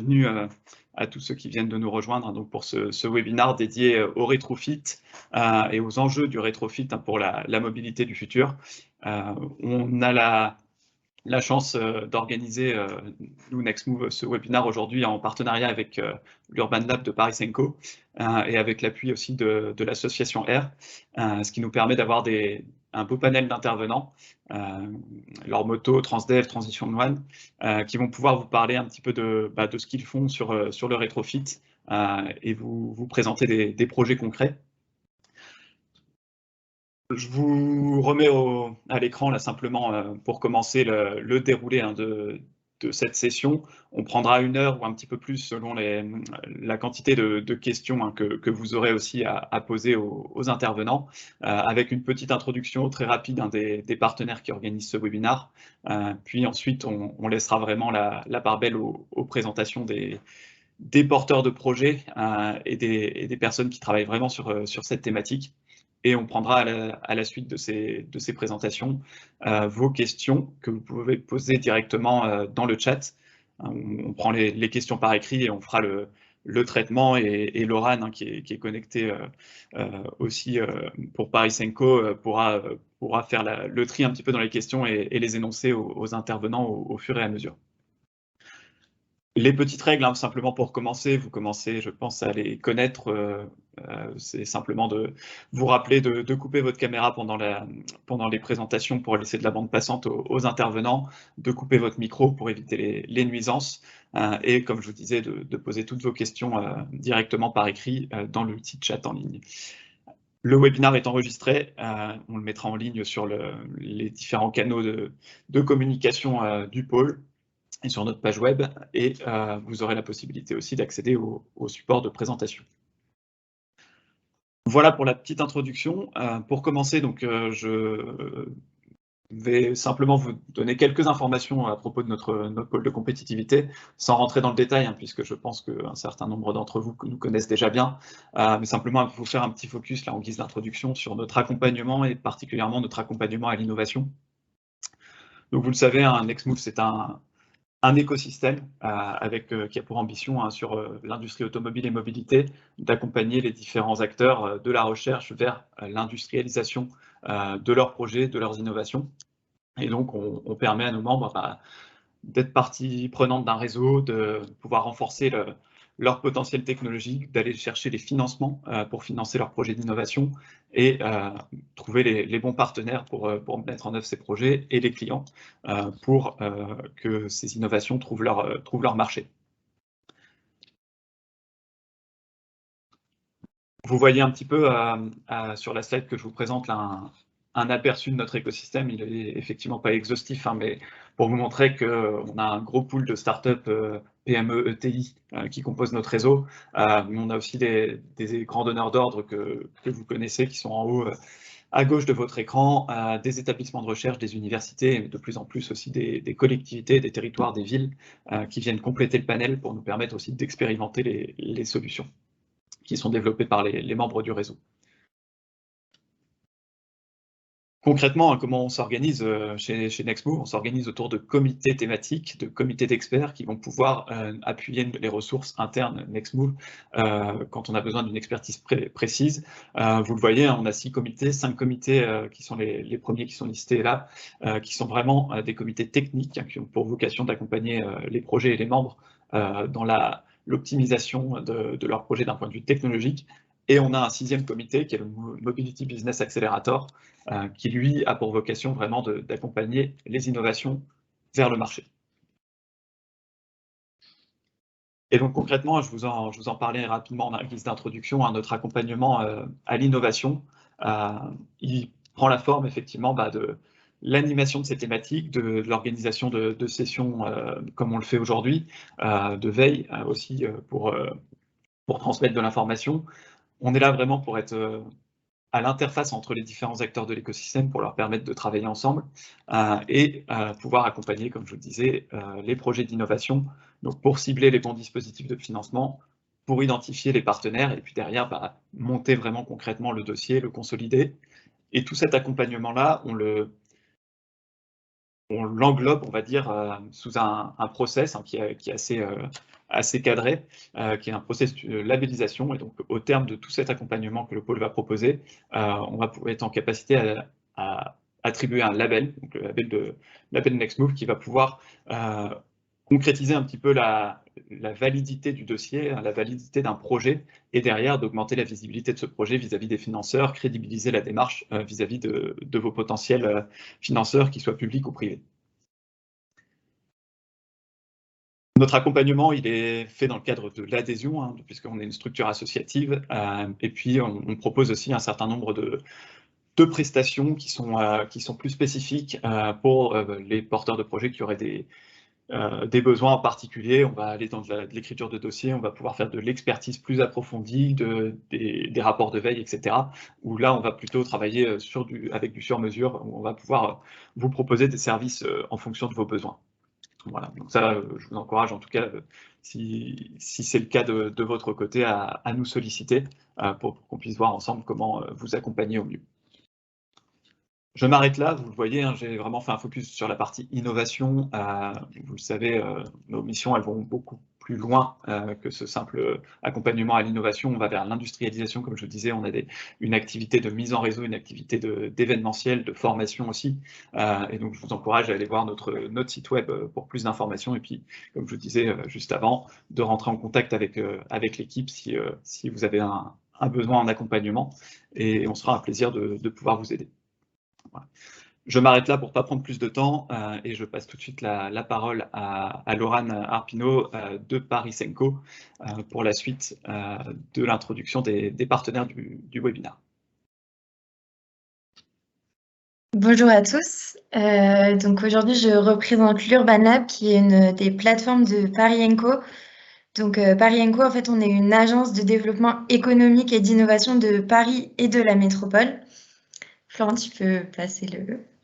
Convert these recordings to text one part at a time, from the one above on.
bienvenue à tous ceux qui viennent de nous rejoindre donc pour ce webinaire dédié au rétrofit et aux enjeux du rétrofit pour la mobilité du futur. On a la chance d'organiser, nous, Nextmove, ce webinaire aujourd'hui en partenariat avec l'Urban Lab de Paris Senco et avec l'appui aussi de l'association R, ce qui nous permet d'avoir un beau panel d'intervenants, leur motto Transdev, Transition One, qui vont pouvoir vous parler un petit peu de ce qu'ils font sur le rétrofit et vous présenter des projets concrets. Je vous remets à l'écran là simplement pour commencer le déroulé de cette session. On prendra 1 heure ou un petit peu plus selon la quantité de questions que vous aurez aussi à poser aux intervenants, avec une petite introduction très rapide des partenaires qui organisent ce webinaire. Puis ensuite, on laissera vraiment la part belle aux présentations des porteurs de projets et des personnes qui travaillent vraiment sur cette thématique. Et on prendra à la suite de ces présentations vos questions que vous pouvez poser directement dans le chat. On prend les questions par écrit et on fera le traitement. Et Laurent, qui est connecté aussi pour Paris Senco, pourra faire le tri un petit peu dans les questions et les énoncer aux intervenants au fur et à mesure. Les petites règles, simplement pour commencer, vous commencez, je pense, à les connaître. C'est simplement de vous rappeler de couper votre caméra pendant les présentations pour laisser de la bande passante aux intervenants, de couper votre micro pour éviter les nuisances, et comme je vous disais, de poser toutes vos questions directement par écrit dans le petit chat en ligne. Le webinaire est enregistré, on le mettra en ligne sur les différents canaux de communication du pôle et sur notre page web, et vous aurez la possibilité aussi d'accéder au support de présentation. Voilà pour la petite introduction. Pour commencer, donc, je vais simplement vous donner quelques informations à propos de notre pôle de compétitivité, sans rentrer dans le détail, puisque je pense qu'un certain nombre d'entre vous nous connaissent déjà bien, mais simplement vous faire un petit focus là en guise d'introduction sur notre accompagnement et particulièrement notre accompagnement à l'innovation. Donc vous le savez, Nextmove, c'est un écosystème qui a pour ambition sur l'industrie automobile et mobilité d'accompagner les différents acteurs de la recherche vers l'industrialisation de leurs projets, de leurs innovations. Et donc, on permet à nos membres d'être partie prenante d'un réseau, de pouvoir renforcer leur potentiel technologique, d'aller chercher les financements pour financer leurs projets d'innovation et trouver les bons partenaires pour mettre en œuvre ces projets et les clients pour que ces innovations trouvent leur marché. Vous voyez un petit peu sur la slide que je vous présente là, un aperçu de notre écosystème. Il n'est effectivement pas exhaustif, mais pour vous montrer qu'on a un gros pool de startups PME, ETI qui composent notre réseau. On a aussi des grands donneurs d'ordre que vous connaissez, qui sont en haut à gauche de votre écran, des établissements de recherche, des universités, et de plus en plus aussi des collectivités, des territoires, des villes qui viennent compléter le panel pour nous permettre aussi d'expérimenter les solutions qui sont développées par les membres du réseau. Concrètement, comment on s'organise chez Nextmove? On s'organise autour de comités thématiques, de comités d'experts qui vont pouvoir appuyer les ressources internes Nextmove quand on a besoin d'une expertise précise. Vous le voyez, on a 5 comités qui sont les premiers qui sont listés là, qui sont vraiment des comités techniques qui ont pour vocation d'accompagner les projets et les membres dans l'optimisation de leurs projets d'un point de vue technologique. Et on a un 6e comité qui est le Mobility Business Accelerator, qui lui a pour vocation vraiment d'accompagner les innovations vers le marché. Et donc concrètement, je vous en parlais rapidement en guise d'introduction, notre accompagnement à l'innovation, il prend la forme effectivement de l'animation de ces thématiques, de l'organisation de sessions comme on le fait aujourd'hui, de veille aussi pour transmettre de l'information. On est là vraiment pour être à l'interface entre les différents acteurs de l'écosystème pour leur permettre de travailler ensemble et pouvoir accompagner, comme je vous le disais, les projets d'innovation, donc pour cibler les bons dispositifs de financement, pour identifier les partenaires et puis derrière monter vraiment concrètement le dossier, le consolider. Et tout cet accompagnement-là, on l'englobe, on va dire, sous un process qui est assez assez cadré, qui est un processus de labellisation. Et donc, au terme de tout cet accompagnement que le pôle va proposer, on va pouvoir être en capacité à attribuer un label, donc le label Next Move, qui va pouvoir concrétiser un petit peu la validité du dossier, la validité d'un projet, et derrière d'augmenter la visibilité de ce projet vis-à-vis des financeurs, crédibiliser la démarche vis-à-vis de vos potentiels financeurs, qu'ils soient publics ou privés. Notre accompagnement, il est fait dans le cadre de l'adhésion, hein, puisqu'on est une structure associative, et puis on propose aussi un certain nombre de prestations qui sont plus spécifiques pour les porteurs de projets qui auraient des besoins en particulier. On va aller dans de l'écriture de dossier, on va pouvoir faire de l'expertise plus approfondie, des rapports de veille, etc. Où là, on va plutôt travailler avec du sur-mesure, où on va pouvoir vous proposer des services en fonction de vos besoins. Voilà, donc ça, je vous encourage en tout cas, si c'est le cas de votre côté, à nous solliciter pour qu'on puisse voir ensemble comment vous accompagner au mieux. Je m'arrête là, vous le voyez, hein, j'ai vraiment fait un focus sur la partie innovation. Vous le savez, nos missions, elles vont beaucoup plus loin que ce simple accompagnement à l'innovation. On va vers l'industrialisation, comme je le disais, on a une activité de mise en réseau, une activité d'événementiel, de formation aussi. Et donc, je vous encourage à aller voir notre site web pour plus d'informations. Et puis, comme je le disais juste avant, de rentrer en contact avec l'équipe si vous avez un besoin en accompagnement. Et on sera un plaisir de pouvoir vous aider. Voilà. Je m'arrête là pour ne pas prendre plus de temps et je passe tout de suite la parole à Laurane Arpino de Paris Senco pour la suite de l'introduction des partenaires du webinaire. Bonjour à tous. Donc aujourd'hui, je représente l'Urban Lab, qui est une des plateformes de Paris Enco. Donc Paris Enco, en fait, on est une agence de développement économique et d'innovation de Paris et de la métropole. Florent, tu peux passer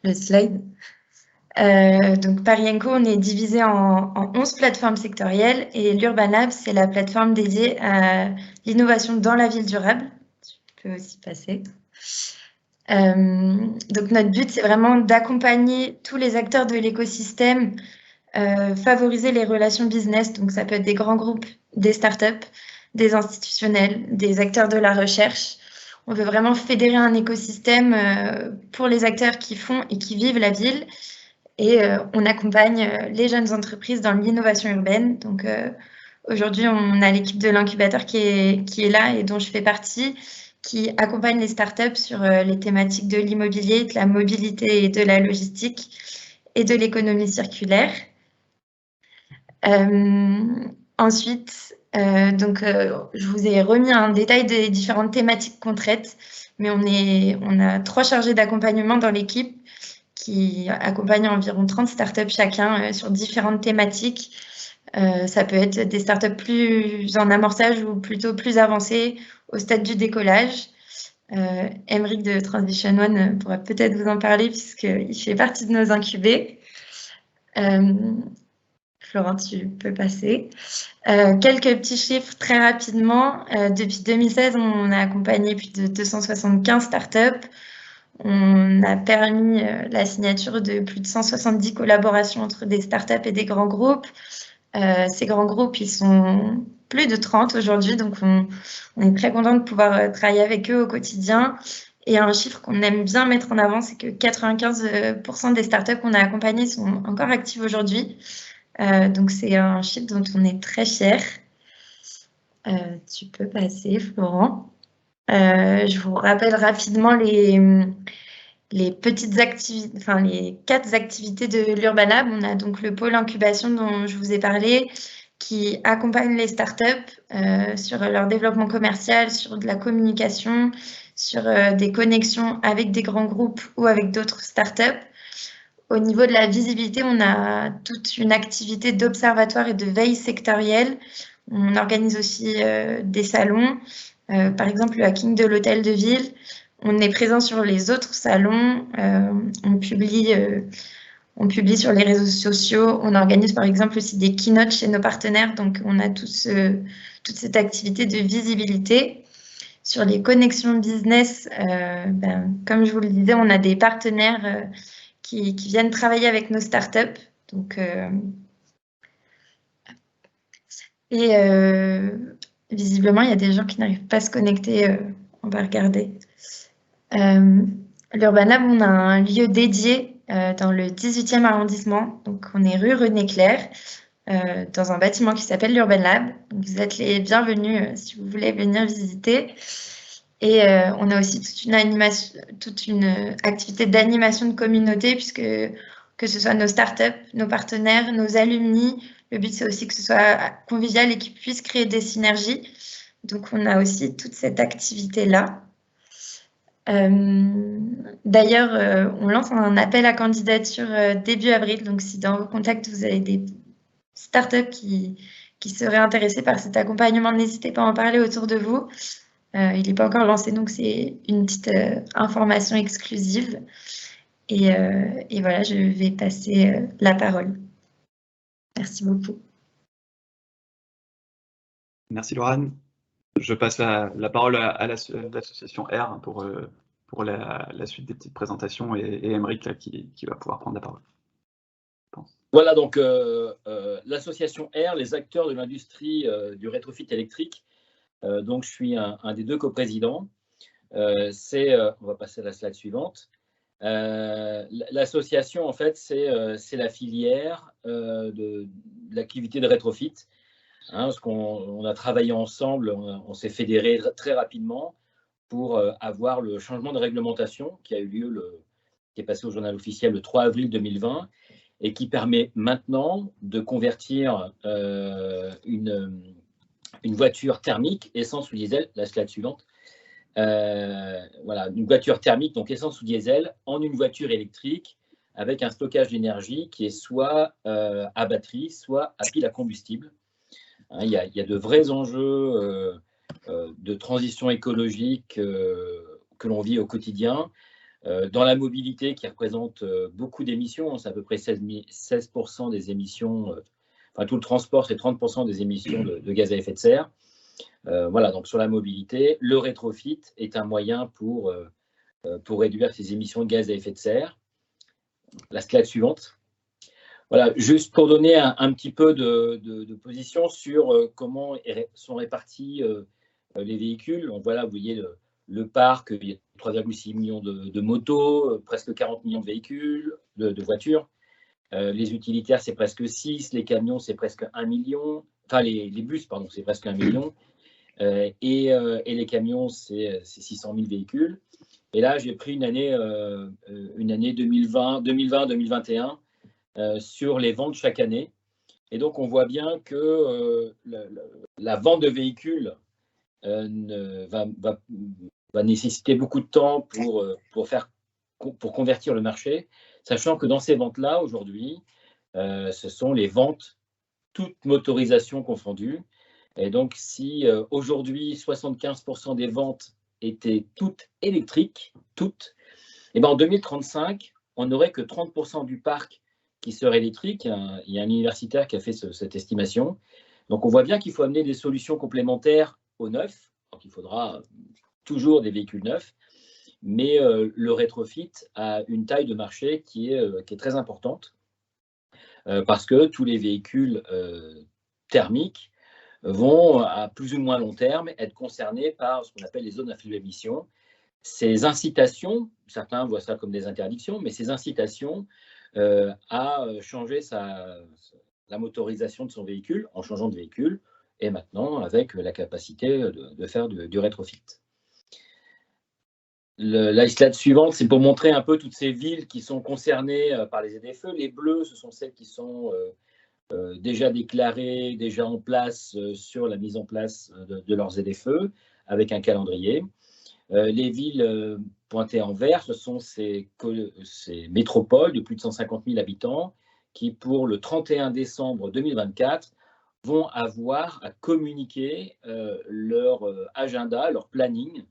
le slide. Donc Paris Enco, on est divisé en 11 plateformes sectorielles et l'Urban Lab, c'est la plateforme dédiée à l'innovation dans la ville durable. Tu peux aussi passer. Donc notre but, c'est vraiment d'accompagner tous les acteurs de l'écosystème, favoriser les relations business. Donc ça peut être des grands groupes, des startups, des institutionnels, des acteurs de la recherche. On veut vraiment fédérer un écosystème pour les acteurs qui font et qui vivent la ville. Et on accompagne les jeunes entreprises dans l'innovation urbaine. Donc aujourd'hui, on a l'équipe de l'incubateur qui est là et dont je fais partie, qui accompagne les startups sur les thématiques de l'immobilier, de la mobilité et de la logistique et de l'économie circulaire. Ensuite, je vous ai remis un détail des différentes thématiques qu'on traite, mais on a 3 chargés d'accompagnement dans l'équipe qui accompagnent environ 30 startups chacun sur différentes thématiques. Ça peut être des startups plus en amorçage ou plutôt plus avancées au stade du décollage. Emeric de Transition One pourra peut-être vous en parler puisqu'il fait partie de nos incubés. Florent, tu peux passer. Quelques petits chiffres très rapidement. Depuis 2016, on a accompagné plus de 275 startups. On a permis la signature de plus de 170 collaborations entre des startups et des grands groupes. Ces grands groupes, ils sont plus de 30 aujourd'hui, donc on est très content de pouvoir travailler avec eux au quotidien. Et un chiffre qu'on aime bien mettre en avant, c'est que 95% des startups qu'on a accompagnées sont encore actives aujourd'hui. Donc c'est un chiffre dont on est très fiers. Tu peux passer, Florent. Je vous rappelle rapidement les petites activités, enfin les 4 activités de l'Urban Lab. On a donc le pôle incubation dont je vous ai parlé, qui accompagne les startups sur leur développement commercial, sur de la communication, sur des connexions avec des grands groupes ou avec d'autres startups. Au niveau de la visibilité, on a toute une activité d'observatoire et de veille sectorielle. On organise aussi des salons, par exemple le hacking de l'hôtel de ville. On est présent sur les autres salons, on publie sur les réseaux sociaux, on organise par exemple aussi des keynotes chez nos partenaires, donc on a toute cette activité de visibilité. Sur les connexions business, comme je vous le disais, on a des partenaires qui viennent travailler avec nos startups. Donc, Et visiblement, il y a des gens qui n'arrivent pas à se connecter. On va regarder. L'Urban Lab, on a un lieu dédié dans le 18e arrondissement. Donc, on est rue René Clair, dans un bâtiment qui s'appelle l'Urban Lab. Donc, vous êtes les bienvenus si vous voulez venir visiter. Et on a aussi toute une activité d'animation de communauté, puisque que ce soit nos startups, nos partenaires, nos alumni, le but c'est aussi que ce soit convivial et qu'ils puissent créer des synergies. Donc on a aussi toute cette activité-là. D'ailleurs, on lance un appel à candidature début avril. Donc si dans vos contacts vous avez des startups qui seraient intéressées par cet accompagnement, n'hésitez pas à en parler autour de vous. Il n'est pas encore lancé, donc c'est une petite information exclusive. Et voilà, je vais passer la parole. Merci beaucoup. Merci Laurane. Je passe la parole à l'association R pour la suite des petites présentations et Aymeric là, qui va pouvoir prendre la parole. Voilà, donc l'association R, les acteurs de l'industrie du rétrofit électrique. Donc je suis un des deux coprésidents. On va passer à la slide suivante. L'association, en fait, c'est la filière de l'activité de rétrofit. Parce qu'on a travaillé ensemble, on s'est fédérés très rapidement pour avoir le changement de réglementation qui a eu lieu, qui est passé au journal officiel le 3 avril 2020 et qui permet maintenant de convertir une voiture thermique, essence ou diesel, la slide suivante, voilà, une voiture thermique, donc essence ou diesel, en une voiture électrique avec un stockage d'énergie qui est soit à batterie, soit à pile à combustible. Il y a de vrais enjeux de transition écologique que l'on vit au quotidien. Dans la mobilité qui représente beaucoup d'émissions, c'est à peu près 16% des émissions, enfin tout le transport, c'est 30% des émissions de gaz à effet de serre. Voilà, donc sur la mobilité, le rétrofit est un moyen pour réduire ces émissions de gaz à effet de serre. La slide suivante. Voilà, juste pour donner un petit peu de position sur comment sont répartis les véhicules. Donc voilà, vous voyez le parc, il y a 3,6 millions de motos, presque 40 millions de véhicules, de voitures. Les utilitaires, c'est presque 6, les camions, c'est presque 1 million. Enfin, les bus, pardon, c'est presque 1 million. Et les camions, c'est 600 000 véhicules. Et là, j'ai pris une année 2020-2021 sur les ventes chaque année. Et donc, on voit bien que la vente de véhicules va nécessiter beaucoup de temps pour convertir le marché, sachant que dans ces ventes-là, aujourd'hui, ce sont les ventes, toutes motorisations confondues. Et donc, si aujourd'hui, 75% des ventes étaient toutes électriques, et ben en 2035, on n'aurait que 30% du parc qui serait électrique. Il y a un universitaire qui a fait cette estimation. Donc, on voit bien qu'il faut amener des solutions complémentaires au neuf. Donc, il faudra toujours des véhicules neufs. Mais le rétrofit a une taille de marché qui est très importante parce que tous les véhicules thermiques vont, à plus ou moins long terme, être concernés par ce qu'on appelle les zones à faible émission. Ces incitations, certains voient ça comme des interdictions, mais ces incitations à changer la motorisation de son véhicule en changeant de véhicule, et maintenant avec la capacité de faire du rétrofit. La slide suivante, c'est pour montrer un peu toutes ces villes qui sont concernées par les ZFE. Les bleus, ce sont celles qui sont déjà déclarées, déjà en place sur la mise en place de leurs ZFE, avec un calendrier. Les villes pointées en vert, ce sont ces métropoles de plus de 150 000 habitants qui, pour le 31 décembre 2024, vont avoir à communiquer leur agenda, leur planning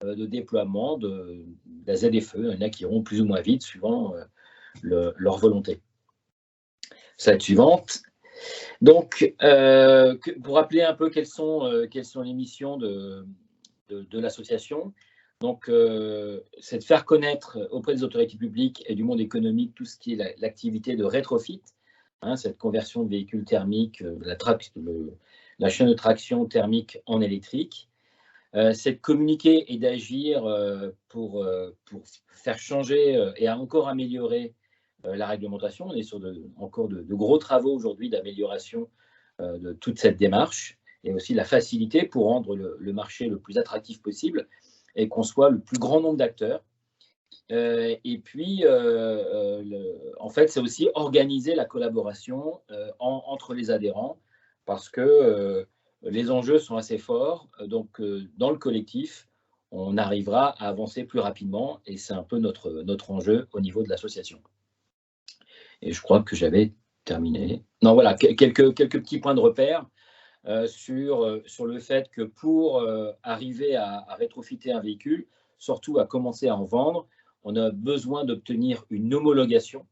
de déploiement de la ZFE. Il y en a qui iront plus ou moins vite, suivant leur volonté. Slide suivante. Donc, pour rappeler un peu quelles sont les missions de l'association, donc, c'est de faire connaître auprès des autorités publiques et du monde économique tout ce qui est l'activité de rétrofit, cette conversion de véhicules thermiques, la chaîne de traction thermique en électrique. C'est de communiquer et d'agir pour faire changer et encore améliorer la réglementation. On est sur encore de gros travaux aujourd'hui d'amélioration de toute cette démarche et aussi la facilité pour rendre le marché le plus attractif possible et qu'on soit le plus grand nombre d'acteurs. Et puis, en fait, c'est aussi organiser la collaboration entre les adhérents parce que les enjeux sont assez forts. Donc, dans le collectif, on arrivera à avancer plus rapidement et c'est un peu notre enjeu au niveau de l'association. Et je crois que j'avais terminé. Non, voilà, quelques petits points de repère sur le fait que pour arriver à rétrofitter un véhicule, surtout à commencer à en vendre, on a besoin d'obtenir une homologation.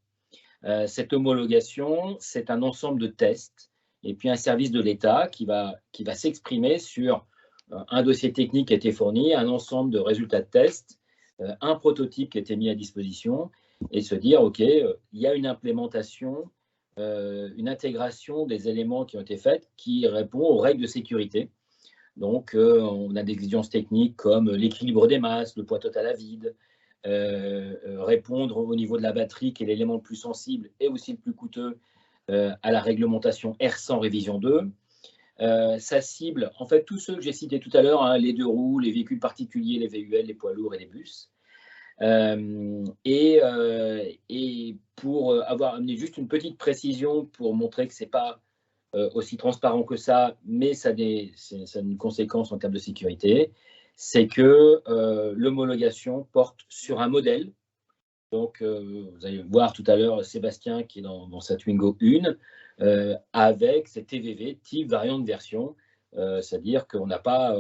Cette homologation, c'est un ensemble de tests et puis un service de l'État qui va s'exprimer sur un dossier technique qui a été fourni, un ensemble de résultats de tests, un prototype qui a été mis à disposition et se dire, OK, il y a une implémentation, une intégration des éléments qui ont été faits qui répond aux règles de sécurité. Donc, on a des exigences techniques comme l'équilibre des masses, le poids total à vide, répondre au niveau de la batterie qui est l'élément le plus sensible et aussi le plus coûteux à la réglementation R100 révision 2. Ça cible en fait tous ceux que j'ai cités tout à l'heure, hein, les 2 roues, les véhicules particuliers, les VUL, les poids lourds et les bus. Et pour avoir amené juste une petite précision pour montrer que ce n'est pas aussi transparent que ça, mais ça a une conséquence en termes de sécurité, c'est que l'homologation porte sur un modèle. Donc, vous allez voir tout à l'heure Sébastien qui est dans sa Twingo 1, avec cette TVV, type variante version, c'est-à-dire qu'on n'a pas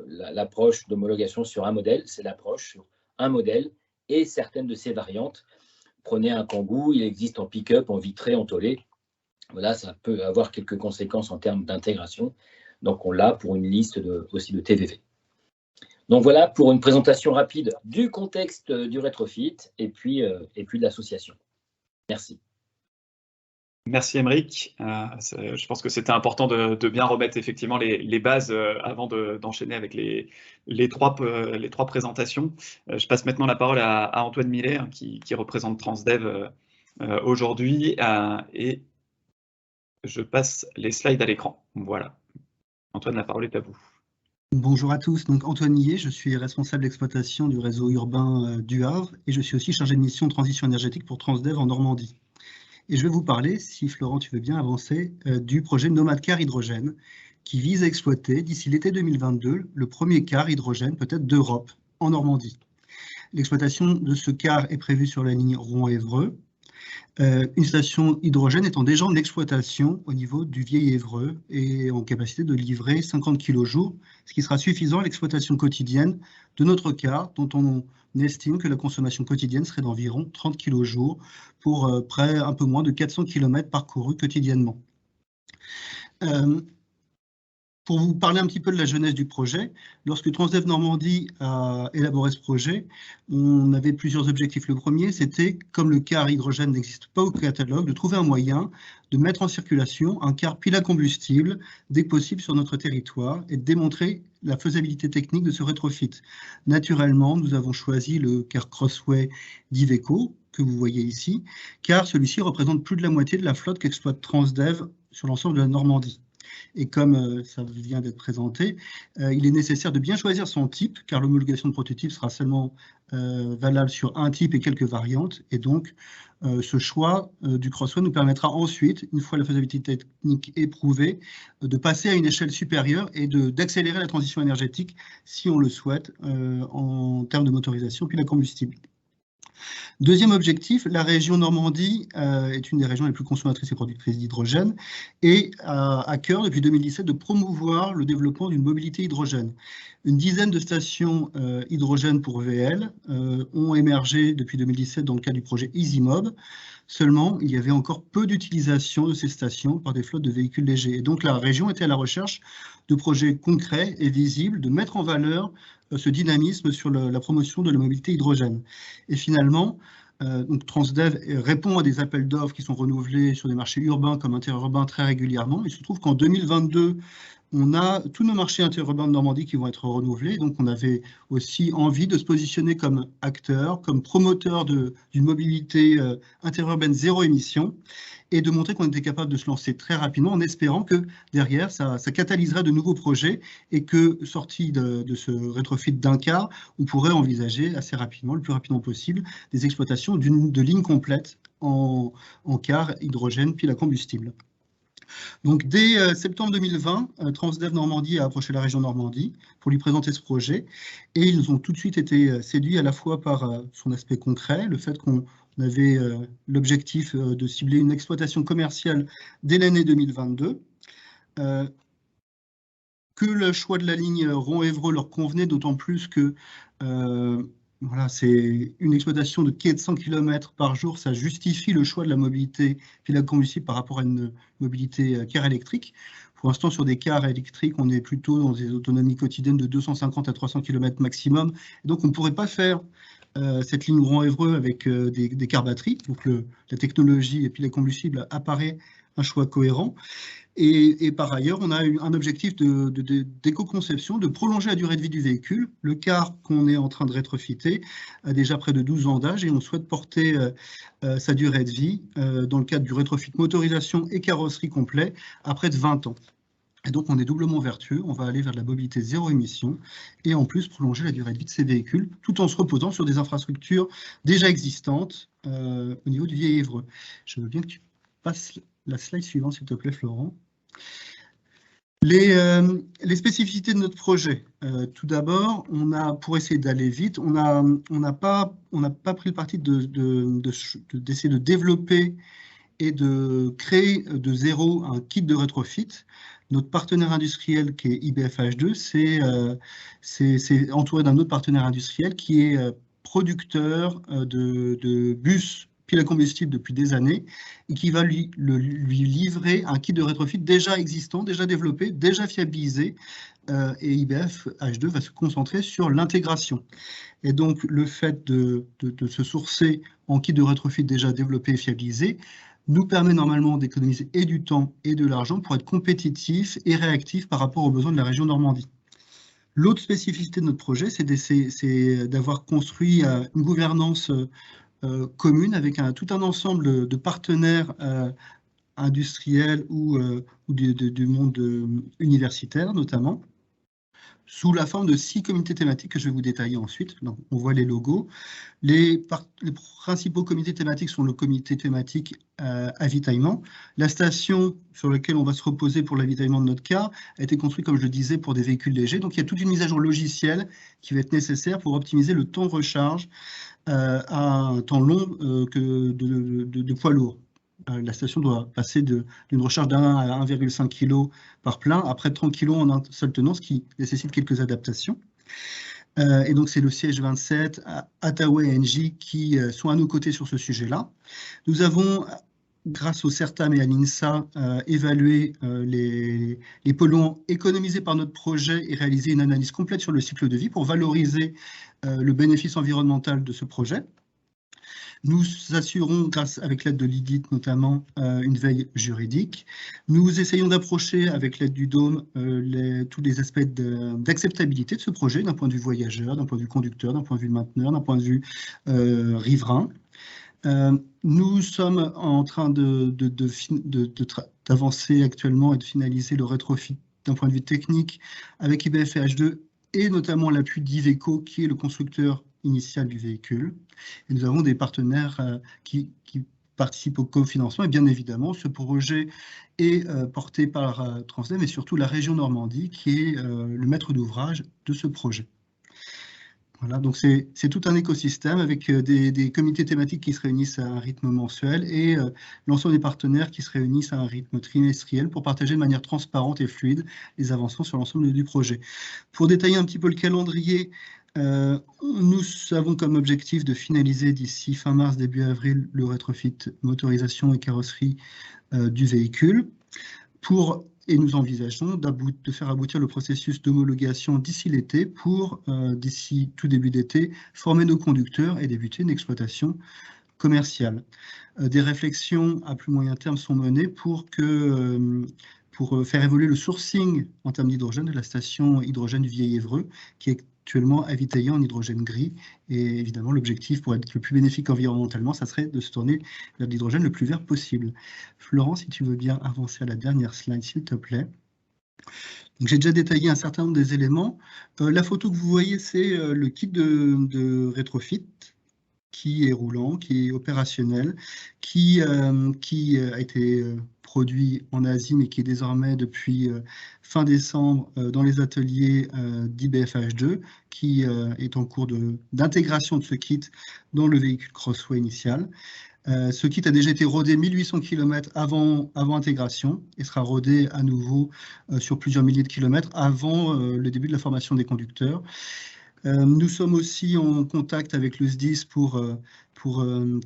l'approche d'homologation sur un modèle, c'est l'approche sur un modèle et certaines de ces variantes. Prenez un Kangoo, il existe en pick-up, en vitré, en tollé. Voilà, ça peut avoir quelques conséquences en termes d'intégration. Donc, on l'a pour une liste aussi de TVV. Donc, voilà pour une présentation rapide du contexte du rétrofit et puis de l'association. Merci. Merci Aymeric. Je pense que c'était important de bien remettre effectivement les bases avant d'enchaîner avec les trois présentations. Je passe maintenant la parole à Antoine Millet qui représente Transdev aujourd'hui et je passe les slides à l'écran. Voilà. Antoine, la parole est à vous. Bonjour à tous, donc Antoine Millet, je suis responsable d'exploitation du réseau urbain du Havre et je suis aussi chargé de mission transition énergétique pour Transdev en Normandie. Et je vais vous parler, si Florent tu veux bien avancer, du projet Nomad Car Hydrogène qui vise à exploiter d'ici l'été 2022 le premier car hydrogène peut-être d'Europe en Normandie. L'exploitation de ce car est prévue sur la ligne Rouen-Évreux, une station hydrogène étant déjà en exploitation au niveau du Vieil-Évreux et en capacité de livrer 50 kg jour, ce qui sera suffisant à l'exploitation quotidienne de notre car dont on estime que la consommation quotidienne serait d'environ 30 kg jour pour près un peu moins de 400 km parcourus quotidiennement. Pour vous parler un petit peu de la jeunesse du projet, lorsque Transdev Normandie a élaboré ce projet, on avait plusieurs objectifs. Le premier, c'était, comme le car hydrogène n'existe pas au catalogue, de trouver un moyen de mettre en circulation un car pile à combustible dès que possible sur notre territoire et de démontrer la faisabilité technique de ce rétrofit. Naturellement, nous avons choisi le car Crossway d'Iveco, que vous voyez ici, car celui-ci représente plus de la moitié de la flotte qu'exploite Transdev sur l'ensemble de la Normandie. Et comme ça vient d'être présenté, il est nécessaire de bien choisir son type, car l'homologation de prototype sera seulement valable sur un type et quelques variantes. Et donc, ce choix du Crossway nous permettra ensuite, une fois la faisabilité technique éprouvée, de passer à une échelle supérieure et d'accélérer la transition énergétique, si on le souhaite, en termes de motorisation puis de combustible. Deuxième objectif, la région Normandie est une des régions les plus consommatrices et productrices d'hydrogène et a à cœur depuis 2017 de promouvoir le développement d'une mobilité hydrogène. Une dizaine de stations hydrogène pour VL ont émergé depuis 2017 dans le cadre du projet EasyMob. Seulement, il y avait encore peu d'utilisation de ces stations par des flottes de véhicules légers. Et donc, la région était à la recherche de projets concrets et visibles, de mettre en valeur ce dynamisme sur la promotion de la mobilité hydrogène. Et finalement, donc Transdev répond à des appels d'offres qui sont renouvelés sur des marchés urbains comme interurbains très régulièrement. Il se trouve qu'en 2022, on a tous nos marchés interurbains de Normandie qui vont être renouvelés. Donc, on avait aussi envie de se positionner comme acteur, comme promoteur d'une mobilité interurbaine zéro émission et de montrer qu'on était capable de se lancer très rapidement en espérant que derrière, ça catalyserait de nouveaux projets et que, sorti de ce rétrofit d'un quart, on pourrait envisager assez rapidement, le plus rapidement possible, des exploitations de lignes complètes en car, hydrogène, pile à combustible. Donc, dès septembre 2020, Transdev Normandie a approché la région Normandie pour lui présenter ce projet et ils ont tout de suite été séduits à la fois par son aspect concret, le fait qu'on avait l'objectif de cibler une exploitation commerciale dès l'année 2022, que le choix de la ligne Rouen-Évreux leur convenait, d'autant plus que voilà, c'est une exploitation de quai de 100 km par jour, ça justifie le choix de la mobilité pile à combustible par rapport à une mobilité car électrique. Pour l'instant, sur des cars électriques, on est plutôt dans des autonomies quotidiennes de 250 à 300 km maximum. Et donc, on ne pourrait pas faire cette ligne Rouen-Évreux avec des cars batteries. Donc, la technologie et pile à combustible apparaît un choix cohérent. Et par ailleurs, on a eu un objectif d'éco-conception, de prolonger la durée de vie du véhicule. Le car qu'on est en train de rétrofiter a déjà près de 12 ans d'âge et on souhaite porter sa durée de vie dans le cadre du rétrofit motorisation et carrosserie complet à près de 20 ans. Et donc, on est doublement vertueux, on va aller vers de la mobilité zéro émission et en plus prolonger la durée de vie de ces véhicules tout en se reposant sur des infrastructures déjà existantes au niveau du Vieil-Évreux. Je veux bien que tu passes la slide suivante, s'il te plaît, Florent. Les spécificités de notre projet. Tout d'abord, pour essayer d'aller vite, on n'a pas pris le parti d'essayer de développer et de créer de zéro un kit de rétrofit. Notre partenaire industriel qui est IBFH2, c'est entouré d'un autre partenaire industriel qui est producteur de bus pile à combustible depuis des années et qui va lui livrer un kit de rétrofit déjà existant, déjà développé, déjà fiabilisé. Et IBFH2 va se concentrer sur l'intégration. Et donc, le fait de se sourcer en kit de rétrofit déjà développé et fiabilisé nous permet normalement d'économiser et du temps et de l'argent pour être compétitif et réactif par rapport aux besoins de la région Normandie. L'autre spécificité de notre projet, c'est d'avoir construit une gouvernance commune avec tout un ensemble de partenaires industriels ou du monde universitaire notamment, sous la forme de 6 comités thématiques que je vais vous détailler ensuite. Donc, on voit les logos. Les principaux comités thématiques sont le comité thématique avitaillement. La station sur laquelle on va se reposer pour l'avitaillement de notre car a été construite, comme je le disais, pour des véhicules légers. Donc, il y a toute une mise à jour logicielle qui va être nécessaire pour optimiser le temps de recharge à un temps long de poids lourd. La station doit passer d'une recharge d'1 à 1,5 kg par plein à près de 30 kg en un seul tenant, ce qui nécessite quelques adaptations. Et donc, c'est le siège 27, Attaway et Engie qui sont à nos côtés sur ce sujet-là. Nous avons, grâce au CERTAM et à l'INSA, évalué les polluants économisés par notre projet et réalisé une analyse complète sur le cycle de vie pour valoriser le bénéfice environnemental de ce projet. Nous assurons, avec l'aide de l'IDIT notamment, une veille juridique. Nous essayons d'approcher, avec l'aide du Dôme, tous les aspects d'acceptabilité de ce projet, d'un point de vue voyageur, d'un point de vue conducteur, d'un point de vue mainteneur, d'un point de vue riverain. Nous sommes en train d'avancer actuellement et de finaliser le rétrofit d'un point de vue technique avec IBFH2 et notamment l'appui d'Iveco, qui est le constructeur initial du véhicule. Et nous avons des partenaires qui participent au cofinancement. Et bien évidemment, ce projet est porté par Transdev, mais surtout la région Normandie, qui est le maître d'ouvrage de ce projet. Voilà, donc c'est tout un écosystème avec des comités thématiques qui se réunissent à un rythme mensuel et l'ensemble des partenaires qui se réunissent à un rythme trimestriel pour partager de manière transparente et fluide les avancements sur l'ensemble du projet. Pour détailler un petit peu le calendrier, nous avons comme objectif de finaliser d'ici fin mars, début avril, le rétrofit motorisation et carrosserie du véhicule. Et nous envisageons de faire aboutir le processus d'homologation d'ici l'été pour, d'ici tout début d'été, former nos conducteurs et débuter une exploitation commerciale. Des réflexions à plus moyen terme sont menées pour pour faire évoluer le sourcing en termes d'hydrogène de la station hydrogène du Vieil-Évreux, qui est actuellement avitaillée en hydrogène gris. Et évidemment, l'objectif pour être le plus bénéfique environnementalement, ça serait de se tourner vers l'hydrogène le plus vert possible. Florent, si tu veux bien avancer à la dernière slide, s'il te plaît. J'ai déjà détaillé un certain nombre des éléments. La photo que vous voyez, c'est le kit de rétrofit qui est roulant, qui est opérationnel, qui a été produit en Asie, mais qui est désormais depuis fin décembre dans les ateliers d'IBFH2, qui est en cours d'intégration de ce kit dans le véhicule Crossway initial. Ce kit a déjà été rodé 1800 km avant intégration et sera rodé à nouveau sur plusieurs milliers de kilomètres avant le début de la formation des conducteurs. Nous sommes aussi en contact avec le SDIS pour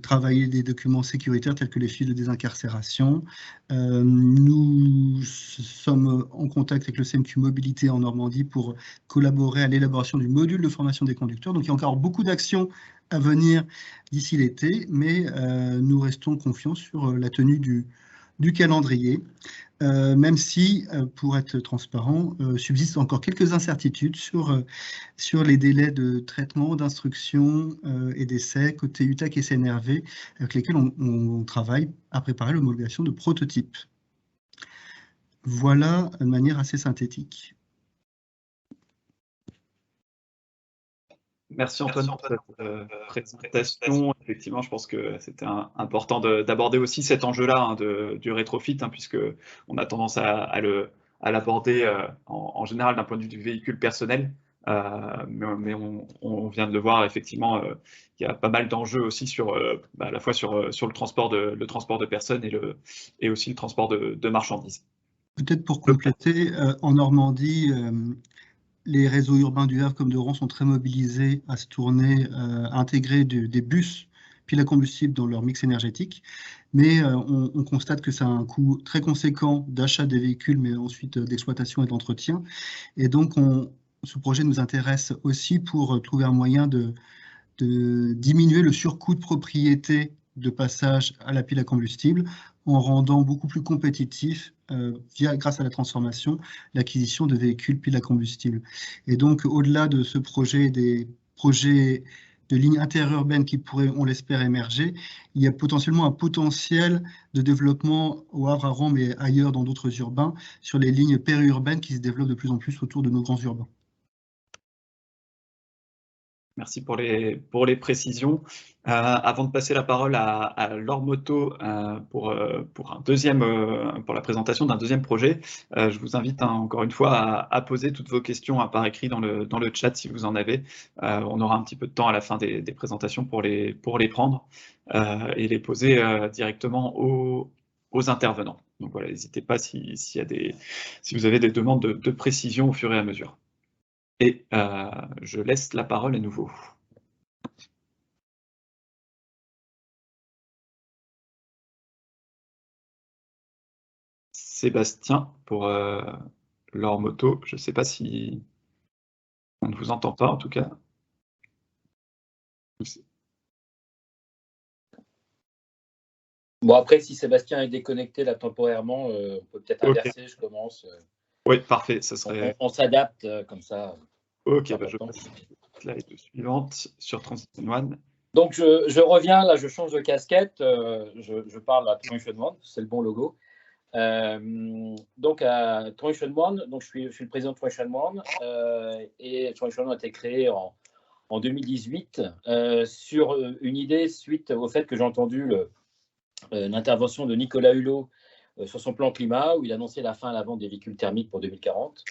travailler des documents sécuritaires tels que les fiches de désincarcération. Nous sommes en contact avec le CMQ Mobilité en Normandie pour collaborer à l'élaboration du module de formation des conducteurs. Donc il y a encore beaucoup d'actions à venir d'ici l'été, mais nous restons confiants sur la tenue du calendrier. Même si, pour être transparent, subsistent encore quelques incertitudes sur les délais de traitement, d'instruction et d'essai côté UTAC et CNRV, avec lesquels on travaille à préparer l'homologation de prototypes. Voilà de manière assez synthétique. Merci Antoine pour cette présentation. Effectivement, je pense que c'était important d'aborder aussi cet enjeu-là du rétrofit, puisqu'on a tendance à l'aborder en général d'un point de vue du véhicule personnel. Mais on vient de le voir, effectivement, il y a pas mal d'enjeux aussi à la fois sur le transport de personnes et aussi le transport de marchandises. Peut-être pour compléter, en Normandie, les réseaux urbains du Havre comme de Rouen sont très mobilisés à se tourner, à intégrer des bus piles à combustible dans leur mix énergétique. Mais on constate que ça a un coût très conséquent d'achat des véhicules, mais ensuite d'exploitation et d'entretien. Et donc, ce projet nous intéresse aussi pour trouver un moyen de diminuer le surcoût de propriété de passage à la pile à combustible en rendant beaucoup plus compétitif, grâce à la transformation, l'acquisition de véhicules piles à combustible. Et donc, au-delà de ce projet, des projets de lignes interurbaines qui pourraient, on l'espère, émerger, il y a potentiellement un potentiel de développement au Havre, à Rouen, mais ailleurs dans d'autres urbains, sur les lignes périurbaines qui se développent de plus en plus autour de nos grands urbains. Merci pour les précisions. Avant de passer la parole à Laure Motto pour la présentation d'un deuxième projet, je vous invite encore une fois à poser toutes vos questions par écrit dans le chat si vous en avez. On aura un petit peu de temps à la fin des présentations pour les prendre et les poser directement aux intervenants. Donc voilà, n'hésitez pas si vous avez des demandes de précision au fur et à mesure. Et je laisse la parole à nouveau. Sébastien, pour Laure Motto, je ne sais pas si on ne vous entend pas en tout cas. Bon, après, si Sébastien est déconnecté là temporairement, on peut peut-être inverser, je commence. Oui, parfait, ça serait... On s'adapte comme ça. Ok, je passe la slide suivante sur Transition One. Donc, je reviens, là, je change de casquette, je parle à Transition One, c'est le bon logo. Donc, à Transition One, donc je suis le président de Transition One, et Transition One a été créé en 2018 sur une idée suite au fait que j'ai entendu l'intervention de Nicolas Hulot sur son plan climat, où il annonçait la fin à la vente des véhicules thermiques pour 2040.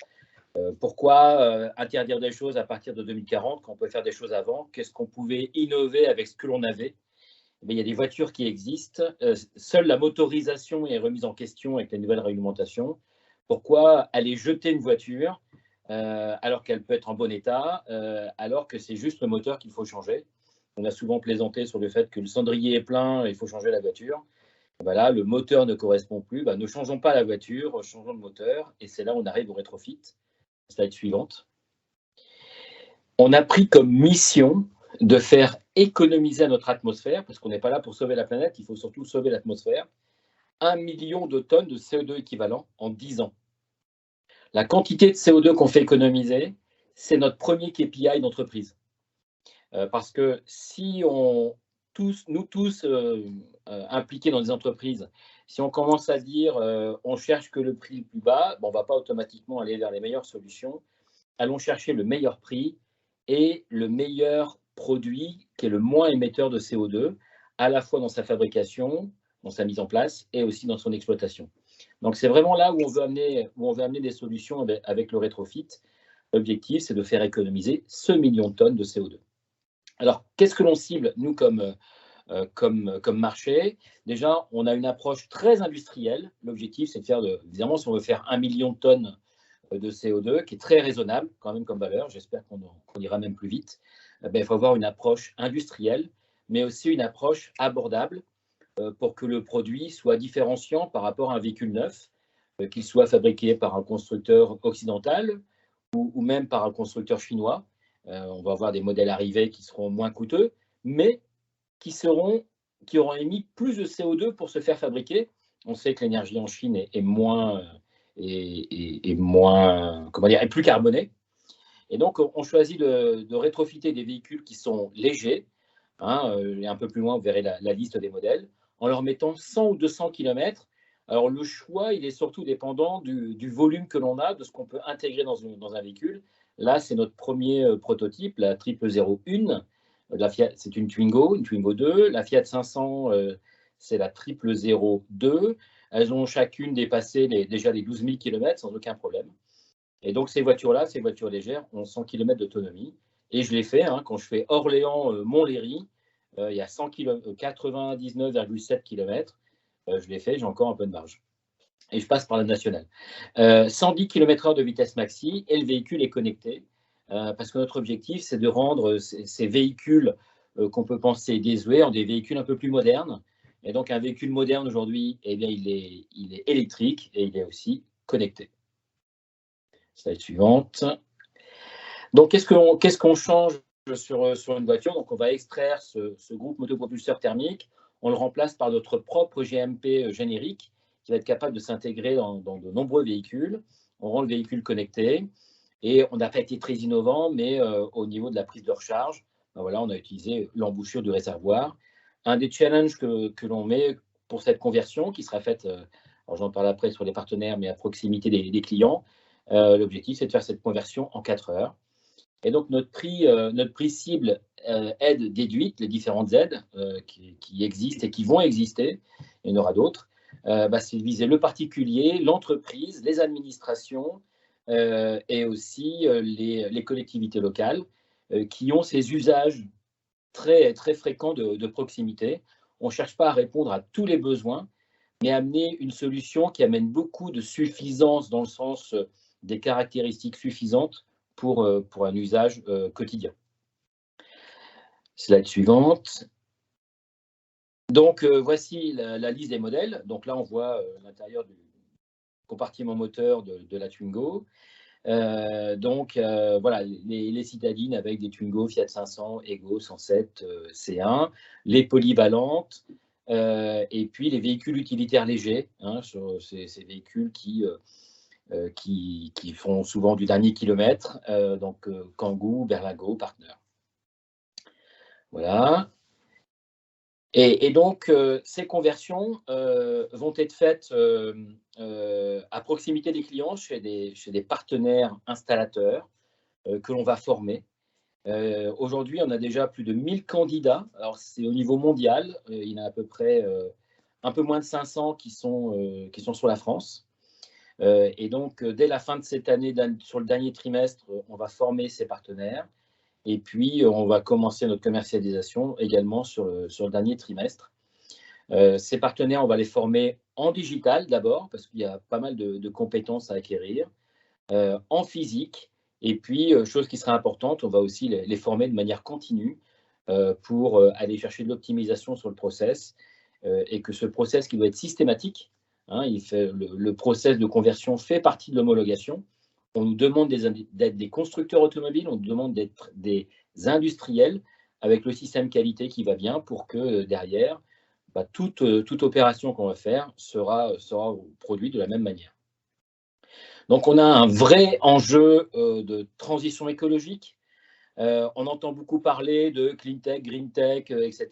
Pourquoi interdire des choses à partir de 2040 quand on peut faire des choses avant? Qu'est-ce qu'on pouvait innover avec ce que l'on avait? Mais il y a des voitures qui existent. Seule la motorisation est remise en question avec les nouvelles réglementations. Pourquoi aller jeter une voiture alors qu'elle peut être en bon état, alors que c'est juste le moteur qu'il faut changer? On a souvent plaisanté sur le fait que le cendrier est plein, il faut changer la voiture. Voilà, le moteur ne correspond plus. Ne changeons pas la voiture, changeons le moteur. Et c'est là où on arrive au rétrofit. Slide suivante. On a pris comme mission de faire économiser à notre atmosphère, parce qu'on n'est pas là pour sauver la planète, il faut surtout sauver l'atmosphère, 1 million de tonnes de CO2 équivalent en 10 ans. La quantité de CO2 qu'on fait économiser, c'est notre premier KPI d'entreprise. Parce que si nous tous impliqués dans des entreprises, si on commence à dire on cherche que le prix le plus bas, on ne va pas automatiquement aller vers les meilleures solutions. Allons chercher le meilleur prix et le meilleur produit qui est le moins émetteur de CO2, à la fois dans sa fabrication, dans sa mise en place et aussi dans son exploitation. Donc c'est vraiment là où on veut amener des solutions avec le rétrofit. L'objectif, c'est de faire économiser ce million de tonnes de CO2. Alors, qu'est-ce que l'on cible, nous, comme marché? Déjà, on a une approche très industrielle. L'objectif, c'est de faire, évidemment, si on veut faire 1 million de tonnes de CO2, qui est très raisonnable quand même comme valeur, j'espère qu'on ira même plus vite, il faut avoir une approche industrielle, mais aussi une approche abordable pour que le produit soit différenciant par rapport à un véhicule neuf, qu'il soit fabriqué par un constructeur occidental ou même par un constructeur chinois. On va avoir des modèles arrivés qui seront moins coûteux, mais qui auront émis plus de CO2 pour se faire fabriquer. On sait que l'énergie en Chine est plus carbonée. Et donc, on choisit de rétrofiter des véhicules qui sont légers. Et un peu plus loin, vous verrez la liste des modèles, en leur mettant 100 ou 200 km. Alors, le choix, il est surtout dépendant du volume que l'on a, de ce qu'on peut intégrer dans un véhicule. Là, c'est notre premier prototype, la 001. C'est une Twingo 2. La Fiat 500, c'est la 002. Elles ont chacune dépassé déjà les 12 000 km sans aucun problème. Et donc, ces voitures-là, ces voitures légères, ont 100 km d'autonomie. Et je l'ai fait, quand je fais Orléans-Montlhéry, il y a 99,7 km. Je l'ai fait, j'ai encore un peu de marge. Et je passe par la nationale. 110 km/h de vitesse maxi et le véhicule est connecté. Parce que notre objectif, c'est de rendre ces véhicules qu'on peut penser désuets en des véhicules un peu plus modernes. Et donc, un véhicule moderne aujourd'hui, il est électrique et il est aussi connecté. Slide suivante. Donc, qu'est-ce qu'on change sur une voiture? Donc, on va extraire ce groupe motopropulseur thermique. On le remplace par notre propre GMP générique qui va être capable de s'intégrer dans de nombreux véhicules. On rend le véhicule connecté. Et on n'a pas été très innovant, mais au niveau de la prise de recharge, voilà, on a utilisé l'embouchure du réservoir. Un des challenges que l'on met pour cette conversion, qui sera faite, alors j'en parle après sur les partenaires, mais à proximité des clients, l'objectif, c'est de faire cette conversion en 4 heures. Et donc, notre prix cible aide déduite, les différentes aides qui existent et qui vont exister, il y en aura d'autres, c'est de viser le particulier, l'entreprise, les administrations, et aussi les collectivités locales qui ont ces usages très, très fréquents de proximité. On ne cherche pas à répondre à tous les besoins, mais à amener une solution qui amène beaucoup de suffisance dans le sens des caractéristiques suffisantes pour un usage quotidien. Slide suivante. Donc, voici la liste des modèles. Donc là, on voit l'intérieur du compartiment moteur de la Twingo. Voilà, les citadines avec des Twingo, Fiat 500, Ego 107, C1, les polyvalentes, et puis les véhicules utilitaires légers, sur ces véhicules qui font souvent du dernier kilomètre, donc Kangoo, Berlingo, Partner. Voilà. Et donc, ces conversions vont être faites à proximité des clients, chez des partenaires installateurs que l'on va former. Aujourd'hui, on a déjà plus de 1000 candidats. Alors, c'est au niveau mondial. Il y en a à peu près un peu moins de 500 qui sont sur la France. Et donc, dès la fin de cette année, sur le dernier trimestre, on va former ces partenaires. Et puis, on va commencer notre commercialisation également sur le dernier trimestre. Ces partenaires, on va les former en digital d'abord, parce qu'il y a pas mal de compétences à acquérir, en physique. Et puis, chose qui sera importante, on va aussi les former de manière continue pour aller chercher de l'optimisation sur le process, et que ce process qui doit être systématique, le process de conversion fait partie de l'homologation. On nous demande d'être des constructeurs automobiles, on nous demande d'être des industriels avec le système qualité qui va bien pour que derrière, toute opération qu'on va faire sera produite de la même manière. Donc, on a un vrai enjeu de transition écologique. On entend beaucoup parler de clean tech, green tech, etc.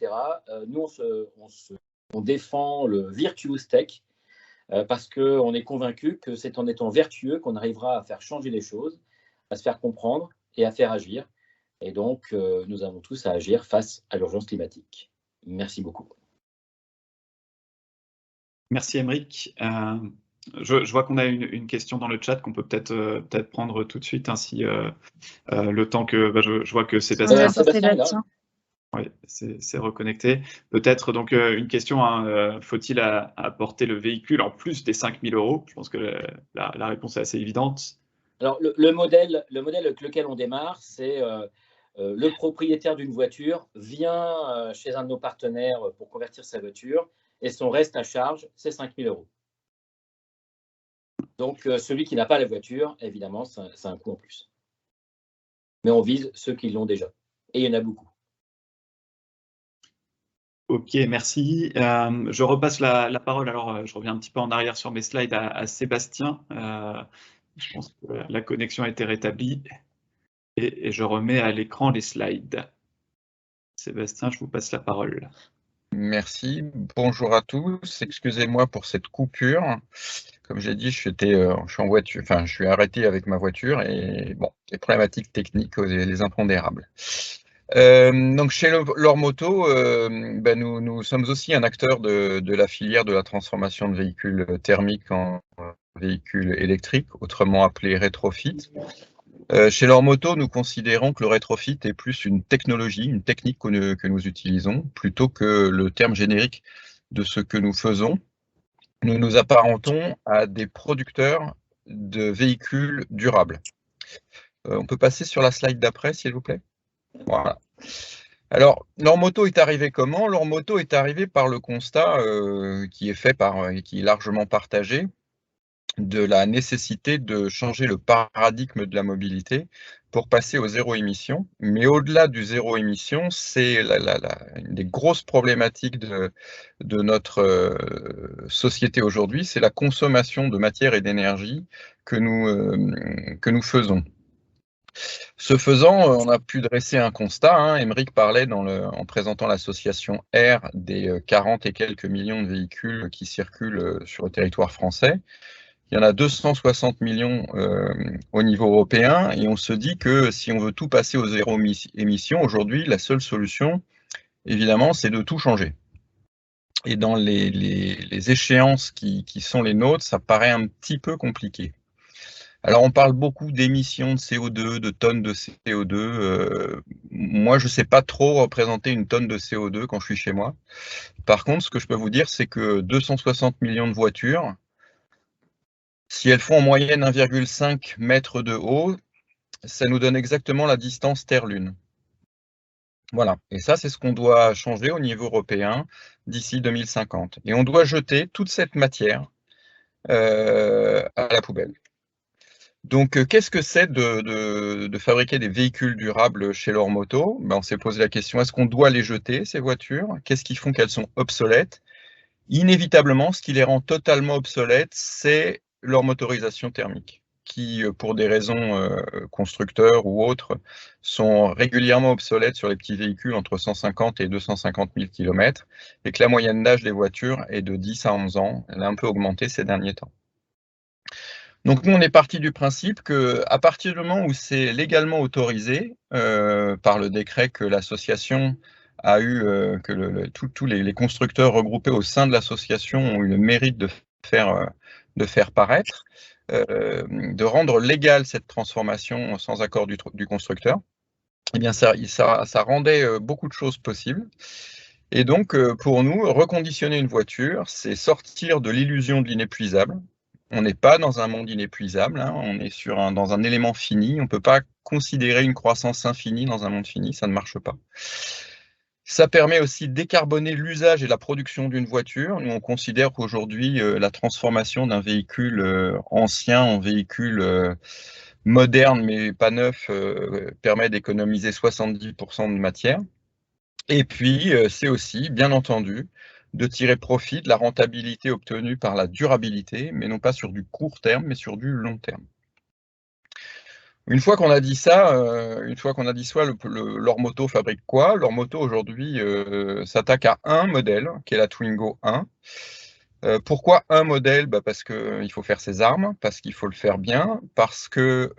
Nous, on défend le virtuous tech parce qu'on est convaincu que c'est en étant vertueux qu'on arrivera à faire changer les choses, à se faire comprendre et à faire agir. Et donc, nous avons tous à agir face à l'urgence climatique. Merci beaucoup. Merci, Aymeric. Je vois qu'on a une question dans le chat qu'on peut peut-être prendre tout de suite, ainsi le temps que je vois que Sébastien. Sébastien. Oui, c'est reconnecté. Peut-être donc une question, hein, faut-il apporter le véhicule en plus des 5 000 €? Je pense que la réponse est assez évidente. Alors, le modèle avec lequel on démarre, c'est le propriétaire d'une voiture vient chez un de nos partenaires pour convertir sa voiture et son reste à charge, c'est 5 000 €. Donc, celui qui n'a pas la voiture, évidemment, c'est un coût en plus. Mais on vise ceux qui l'ont déjà. Et il y en a beaucoup. Ok, merci. Je repasse la parole. Alors, je reviens un petit peu en arrière sur mes slides à Sébastien. Je pense que la connexion a été rétablie. Et je remets à l'écran les slides. Sébastien, je vous passe la parole. Merci. Bonjour à tous. Excusez-moi pour cette coupure. Comme j'ai dit, je suis en voiture, enfin, je suis arrêté avec ma voiture et bon, les problématiques techniques, les impondérables. Donc chez Lormoto, nous sommes aussi un acteur de la filière de la transformation de véhicules thermiques en véhicules électriques, autrement appelé rétrofit. Chez Lormoto, nous considérons que le rétrofit est plus une technologie, une technique que nous utilisons, plutôt que le terme générique de ce que nous faisons. Nous nous apparentons à des producteurs de véhicules durables. On peut passer sur la slide d'après, s'il vous plaît. Voilà. Alors, Lormoto est arrivé comment? Lormoto est arrivé par le constat qui est fait qui est largement partagé, de la nécessité de changer le paradigme de la mobilité pour passer au zéro émission. Mais au-delà du zéro émission, c'est une des grosses problématiques de notre société aujourd'hui, c'est la consommation de matière et d'énergie que nous faisons. Ce faisant, on a pu dresser un constat. Aymeric parlait en présentant l'association R des 40 et quelques millions de véhicules qui circulent sur le territoire français. Il y en a 260 millions au niveau européen et on se dit que si on veut tout passer au zéro émission, aujourd'hui, la seule solution, évidemment, c'est de tout changer. Et dans les échéances qui sont les nôtres, ça paraît un petit peu compliqué. Alors, on parle beaucoup d'émissions de CO2, de tonnes de CO2. Moi, je ne sais pas trop représenter une tonne de CO2 quand je suis chez moi. Par contre, ce que je peux vous dire, c'est que 260 millions de voitures, si elles font en moyenne 1,5 mètre de haut, ça nous donne exactement la distance Terre-Lune. Voilà, et ça, c'est ce qu'on doit changer au niveau européen d'ici 2050. Et on doit jeter toute cette matière à la poubelle. Donc, qu'est-ce que c'est de fabriquer des véhicules durables chez Lormoto? On s'est posé la question, est-ce qu'on doit les jeter, ces voitures? Qu'est-ce qui font qu'elles sont obsolètes? Inévitablement, ce qui les rend totalement obsolètes, c'est leur motorisation thermique, qui, pour des raisons constructeurs ou autres, sont régulièrement obsolètes sur les petits véhicules entre 150 et 250 000 km, et que la moyenne d'âge des voitures est de 10 à 11 ans. Elle a un peu augmenté ces derniers temps. Donc nous, on est parti du principe qu'à partir du moment où c'est légalement autorisé par le décret que l'association a eu, que tous les constructeurs regroupés au sein de l'association ont eu le mérite de faire paraître, de rendre légale cette transformation sans accord du constructeur, eh bien ça rendait beaucoup de choses possibles. Et donc, pour nous, reconditionner une voiture, c'est sortir de l'illusion de l'inépuisable. On n'est pas dans un monde inépuisable, on est dans un élément fini. On ne peut pas considérer une croissance infinie dans un monde fini, ça ne marche pas. Ça permet aussi de décarboner l'usage et la production d'une voiture. Nous, on considère qu'aujourd'hui, la transformation d'un véhicule ancien en véhicule moderne, mais pas neuf, permet d'économiser 70% de matière. Et puis, c'est aussi, bien entendu, de tirer profit de la rentabilité obtenue par la durabilité, mais non pas sur du court terme, mais sur du long terme. Une fois qu'on a dit ça, Lormoto fabrique quoi? Lormoto aujourd'hui s'attaque à un modèle, qui est la Twingo 1. Pourquoi un modèle? Parce qu'il faut faire ses armes, parce qu'il faut le faire bien, parce que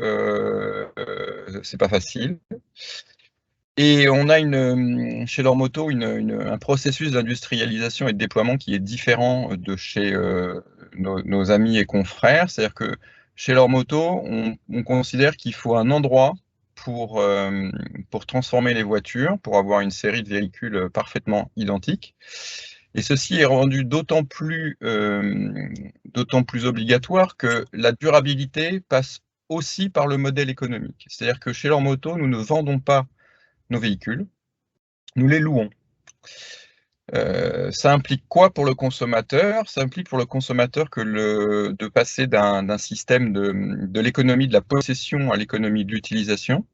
c'est pas facile. Et on a chez Lormoto un processus d'industrialisation et de déploiement qui est différent de chez nos amis et confrères. C'est-à-dire que chez Lormoto, on considère qu'il faut un endroit pour transformer les voitures, pour avoir une série de véhicules parfaitement identiques. Et ceci est rendu d'autant plus obligatoire que la durabilité passe aussi par le modèle économique. C'est-à-dire que chez Lormoto, nous ne vendons pas nos véhicules, nous les louons. Ça implique quoi pour le consommateur? Ça implique pour le consommateur que de passer d'un système de l'économie de la possession à l'économie de l'utilisation.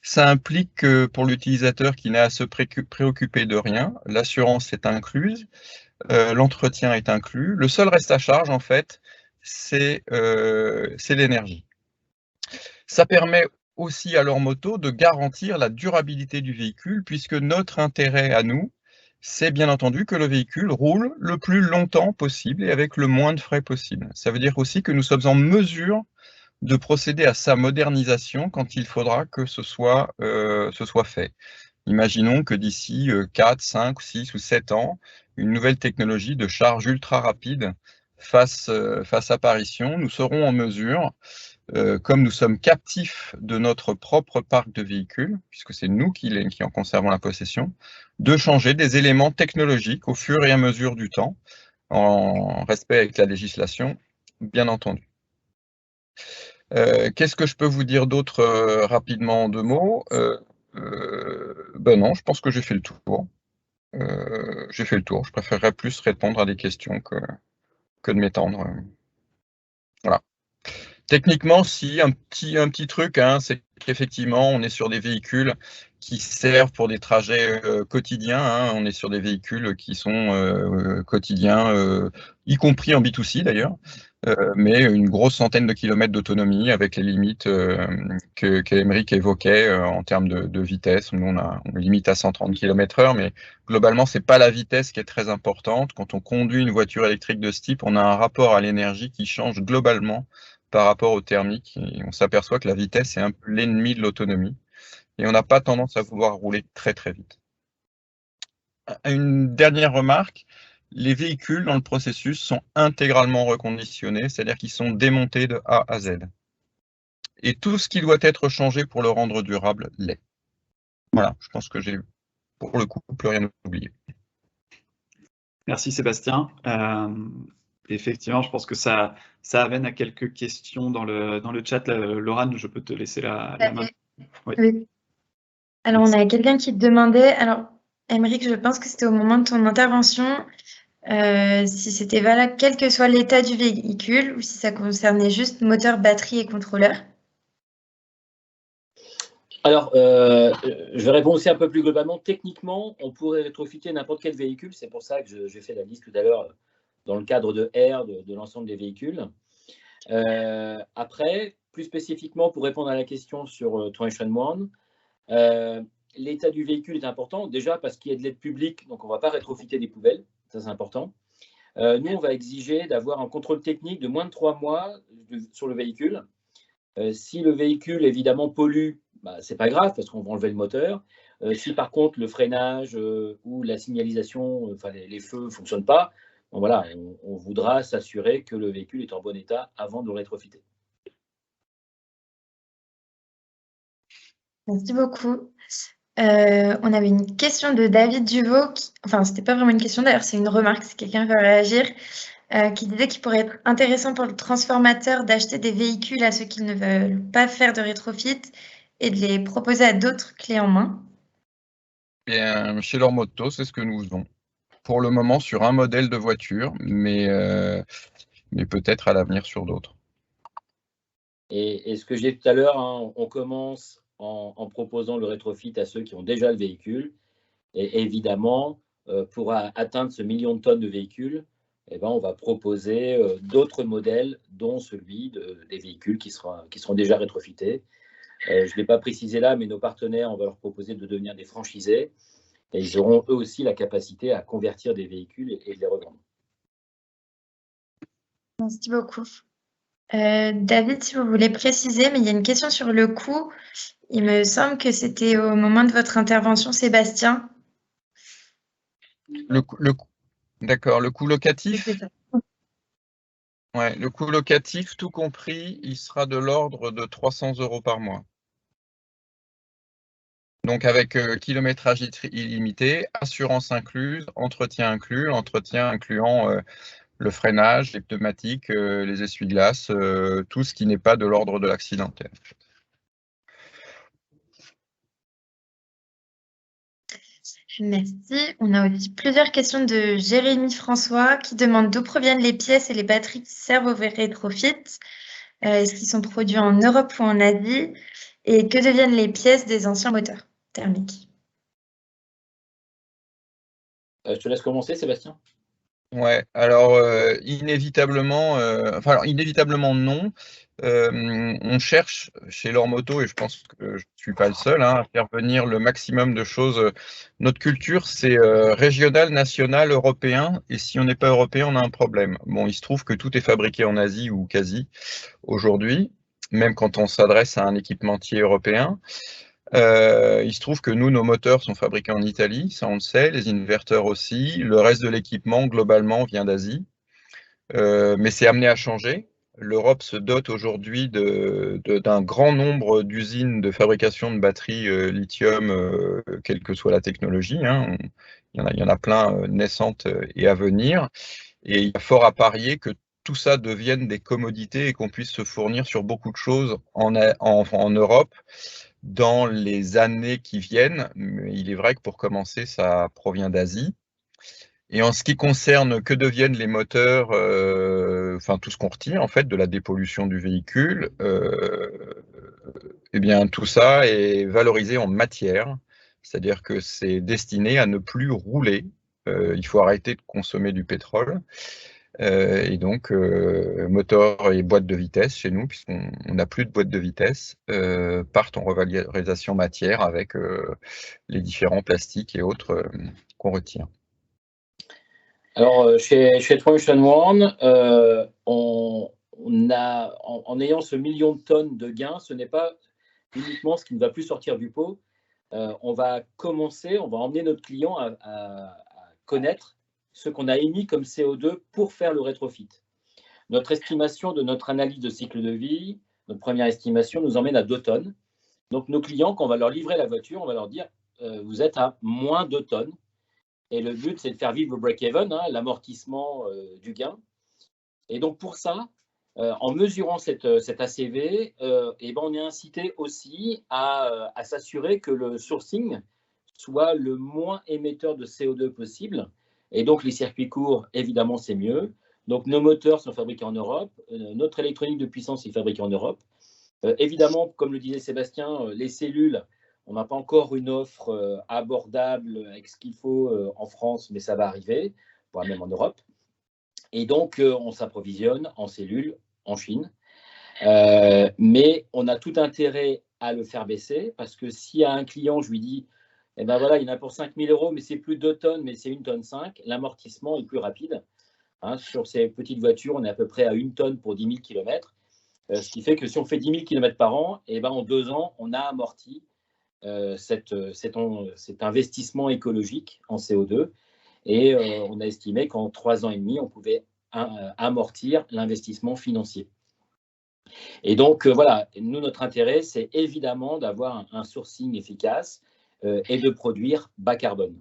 Ça implique que pour l'utilisateur qui n'a à se préoccuper de rien, l'assurance est incluse, l'entretien est inclus. Le seul reste à charge, en fait, c'est l'énergie. Ça permet aussi à Lormoto de garantir la durabilité du véhicule, puisque notre intérêt à nous, c'est bien entendu que le véhicule roule le plus longtemps possible et avec le moins de frais possible. Ça veut dire aussi que nous sommes en mesure de procéder à sa modernisation quand il faudra que ce soit fait. Imaginons que d'ici 4, 5, 6 ou 7 ans, une nouvelle technologie de charge ultra rapide fasse apparition. Nous serons en mesure, comme nous sommes captifs de notre propre parc de véhicules, puisque c'est nous qui en conservons la possession, de changer des éléments technologiques au fur et à mesure du temps, en respect avec la législation, bien entendu. Qu'est-ce que je peux vous dire d'autre rapidement en 2 mots? Non, je pense que j'ai fait le tour. Je préférerais plus répondre à des questions que de m'étendre. Voilà. Techniquement, si, un petit truc, hein, c'est qu'effectivement, on est sur des véhicules qui servent pour des trajets quotidiens. Hein, on est sur des véhicules qui sont quotidiens, y compris en B2C d'ailleurs, mais une grosse centaine de kilomètres d'autonomie avec les limites qu'Aymeric évoquait en termes de vitesse. Nous, on limite à 130 km/h, mais globalement, c'est pas la vitesse qui est très importante. Quand on conduit une voiture électrique de ce type, on a un rapport à l'énergie qui change globalement par rapport au thermique. Et on s'aperçoit que la vitesse est un peu l'ennemi de l'autonomie. Et on n'a pas tendance à vouloir rouler très très vite. Une dernière remarque, les véhicules dans le processus sont intégralement reconditionnés, c'est-à-dire qu'ils sont démontés de A à Z. Et tout ce qui doit être changé pour le rendre durable l'est. Voilà, je pense que j'ai, pour le coup, plus rien oublié. Merci Sébastien. Effectivement, je pense que ça amène à quelques questions dans le chat. Laurane, je peux te laisser la main. Oui. Alors, on a quelqu'un qui te demandait, alors, Aymeric, je pense que c'était au moment de ton intervention, si c'était valable quel que soit l'état du véhicule ou si ça concernait juste moteur, batterie et contrôleur. Alors, je vais répondre aussi un peu plus globalement. Techniquement, on pourrait rétrofiter n'importe quel véhicule. C'est pour ça que j'ai fait la liste tout à l'heure dans le cadre de R de l'ensemble des véhicules. Après, plus spécifiquement, pour répondre à la question sur Transition 1, l'état du véhicule est important. Déjà parce qu'il y a de l'aide publique, donc on ne va pas rétrofiter des poubelles. Ça, c'est important. Nous, on va exiger d'avoir un contrôle technique de moins de 3 mois sur le véhicule. Si le véhicule, évidemment, pollue, ce n'est pas grave parce qu'on va enlever le moteur. Si par contre le freinage ou la signalisation, les feux ne fonctionnent pas, bon, voilà, on voudra s'assurer que le véhicule est en bon état avant de le rétrofiter. Merci beaucoup. On avait une question de David Duvaux, enfin c'était pas vraiment une question d'ailleurs, c'est une remarque, si quelqu'un veut réagir, qui disait qu'il pourrait être intéressant pour le transformateur d'acheter des véhicules à ceux qui ne veulent pas faire de rétrofit et de les proposer à d'autres clés en main. Bien, chez Lormoto, c'est ce que nous faisons. Pour le moment, sur un modèle de voiture, mais peut-être à l'avenir sur d'autres. Et ce que j'ai dit tout à l'heure, hein, on commence en proposant le rétrofit à ceux qui ont déjà le véhicule. Et évidemment, pour atteindre ce million de tonnes de véhicules, eh ben, on va proposer d'autres modèles, dont celui des véhicules qui seront déjà rétrofités. Je ne l'ai pas précisé là, mais nos partenaires, on va leur proposer de devenir des franchisés. Et ils auront eux aussi la capacité à convertir des véhicules et de les revendre. Merci beaucoup. David, si vous voulez préciser, mais il y a une question sur le coût. Il me semble que c'était au moment de votre intervention, Sébastien. D'accord, le coût locatif? C'est ça. Ouais, le coût locatif, tout compris, il sera de l'ordre de 300 € par mois. Donc avec kilométrage illimité, assurance incluse, entretien inclus, l'entretien incluant le freinage, les pneumatiques, les essuie-glaces, tout ce qui n'est pas de l'ordre de l'accidentel. Merci. On a aussi plusieurs questions de Jérémy François qui demande d'où proviennent les pièces et les batteries qui servent au rétrofit. Est-ce qu'ils sont produits en Europe ou en Asie? Et que deviennent les pièces des anciens moteurs thermiques? Je te laisse commencer, Sébastien. Ouais, alors inévitablement non. On cherche chez Lormoto, et je pense que je ne suis pas le seul, à faire venir le maximum de choses. Notre culture, c'est régional, national, européen, et si on n'est pas européen, on a un problème. Bon, il se trouve que tout est fabriqué en Asie ou quasi aujourd'hui, même quand on s'adresse à un équipementier européen. Il se trouve que nous, nos moteurs sont fabriqués en Italie, ça on le sait, les inverteurs aussi. Le reste de l'équipement, globalement, vient d'Asie. Mais c'est amené à changer. L'Europe se dote aujourd'hui d'un grand nombre d'usines de fabrication de batteries lithium, quelle que soit la technologie. Il y en a plein naissantes et à venir. Et il y a fort à parier que tout ça devienne des commodités et qu'on puisse se fournir sur beaucoup de choses en Europe dans les années qui viennent. Mais il est vrai que pour commencer, ça provient d'Asie. Et en ce qui concerne que deviennent les moteurs, enfin tout ce qu'on retire en fait de la dépollution du véhicule, eh bien tout ça est valorisé en matière, c'est-à-dire que c'est destiné à ne plus rouler. Il faut arrêter de consommer du pétrole. Et donc, moteur et boîte de vitesse chez nous, puisqu'on n'a plus de boîte de vitesse, partent en revalorisation matière avec les différents plastiques et autres qu'on retire. Alors, chez Traction One, on a, en ayant ce million de tonnes de gains, ce n'est pas uniquement ce qui ne va plus sortir du pot. On va emmener notre client à connaître ce qu'on a émis comme CO2 pour faire le rétrofit. Notre estimation de notre analyse de cycle de vie, notre première estimation, nous emmène à 2 tonnes. Donc, nos clients, quand on va leur livrer la voiture, on va leur dire vous êtes à moins 2 tonnes. Et le but, c'est de faire vivre le break-even, l'amortissement du gain. Et donc, pour ça, en mesurant cet ACV, on est incité aussi à s'assurer que le sourcing soit le moins émetteur de CO2 possible. Et donc, les circuits courts, évidemment, c'est mieux. Donc, nos moteurs sont fabriqués en Europe. Notre électronique de puissance est fabriquée en Europe. Évidemment, comme le disait Sébastien, les cellules, on n'a pas encore une offre abordable avec ce qu'il faut en France, mais ça va arriver, voire même en Europe. Et donc, on s'approvisionne en cellules en Chine. Mais on a tout intérêt à le faire baisser, parce que si à un client, je lui dis eh ben voilà, il y en a pour 5 000 €, mais c'est plus 2 tonnes, mais c'est 1,5 tonne, l'amortissement est plus rapide. Sur ces petites voitures, on est à peu près à 1 tonne pour 10 000 km. Ce qui fait que si on fait 10 000 km par an, en 2 ans, on a amorti cet investissement écologique en CO2. Et on a estimé qu'en 3 ans et demi, on pouvait amortir l'investissement financier. Et donc, voilà, nous, notre intérêt, c'est évidemment d'avoir un sourcing efficace et de produire bas carbone.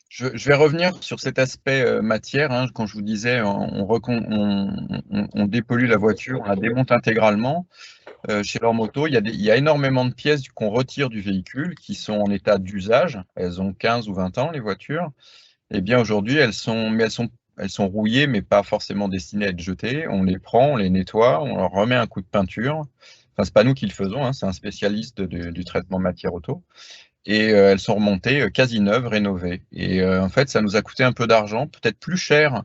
Je vais revenir sur cet aspect matière. Quand je vous disais, on dépollue la voiture, on la démonte intégralement. Chez Lormoto, il y a énormément de pièces qu'on retire du véhicule qui sont en état d'usage. Elles ont 15 ou 20 ans, les voitures. Eh bien, aujourd'hui, elles sont rouillées, mais pas forcément destinées à être jetées. On les prend, on les nettoie, on leur remet un coup de peinture. Enfin, c'est pas nous qui le faisons, c'est un spécialiste du traitement matière auto. et elles sont remontées quasi neuves, rénovées. Et en fait, ça nous a coûté un peu d'argent, peut-être plus cher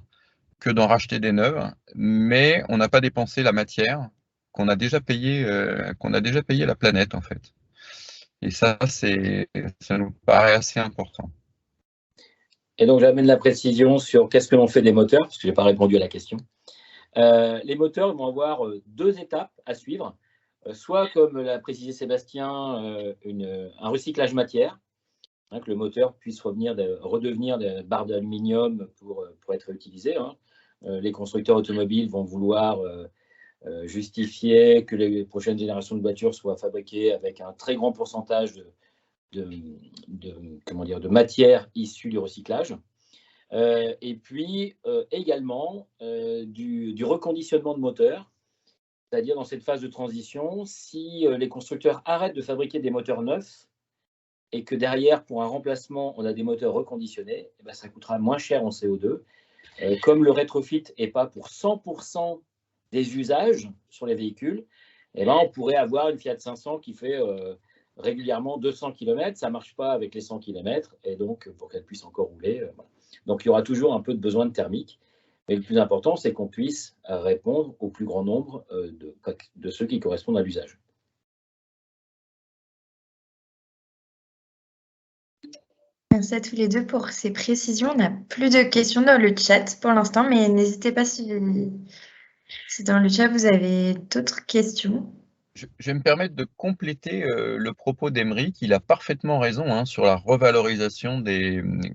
que d'en racheter des neuves, mais on n'a pas dépensé la matière qu'on a déjà payé à la planète, en fait. Et ça nous paraît assez important. Et donc, j'amène la précision sur qu'est-ce que l'on fait des moteurs, parce que je n'ai pas répondu à la question. Les moteurs vont avoir 2 étapes à suivre. Soit, comme l'a précisé Sébastien, un recyclage matière, hein, que le moteur puisse redevenir des barres d'aluminium pour être utilisé. Hein. Les constructeurs automobiles vont vouloir justifier que les prochaines générations de voitures soient fabriquées avec un très grand pourcentage de matière issue du recyclage. Et puis également du reconditionnement de moteurs, c'est-à-dire dans cette phase de transition, si les constructeurs arrêtent de fabriquer des moteurs neufs et que derrière, pour un remplacement, on a des moteurs reconditionnés, eh ben, ça coûtera moins cher en CO2. Comme le rétrofit n'est pas pour 100% des usages sur les véhicules, eh ben, on pourrait avoir une Fiat 500 qui fait régulièrement 200 km, ça ne marche pas avec les 100 km, et donc pour qu'elle puisse encore rouler. Voilà. Donc il y aura toujours un peu de besoin de thermique, mais le plus important, c'est qu'on puisse répondre au plus grand nombre de ceux qui correspondent à l'usage. Merci à tous les deux pour ces précisions. On n'a plus de questions dans le chat pour l'instant, mais n'hésitez pas si dans le chat vous avez d'autres questions. Je vais me permettre de compléter le propos d'Aymeric. Il a parfaitement raison hein, sur la revalorisation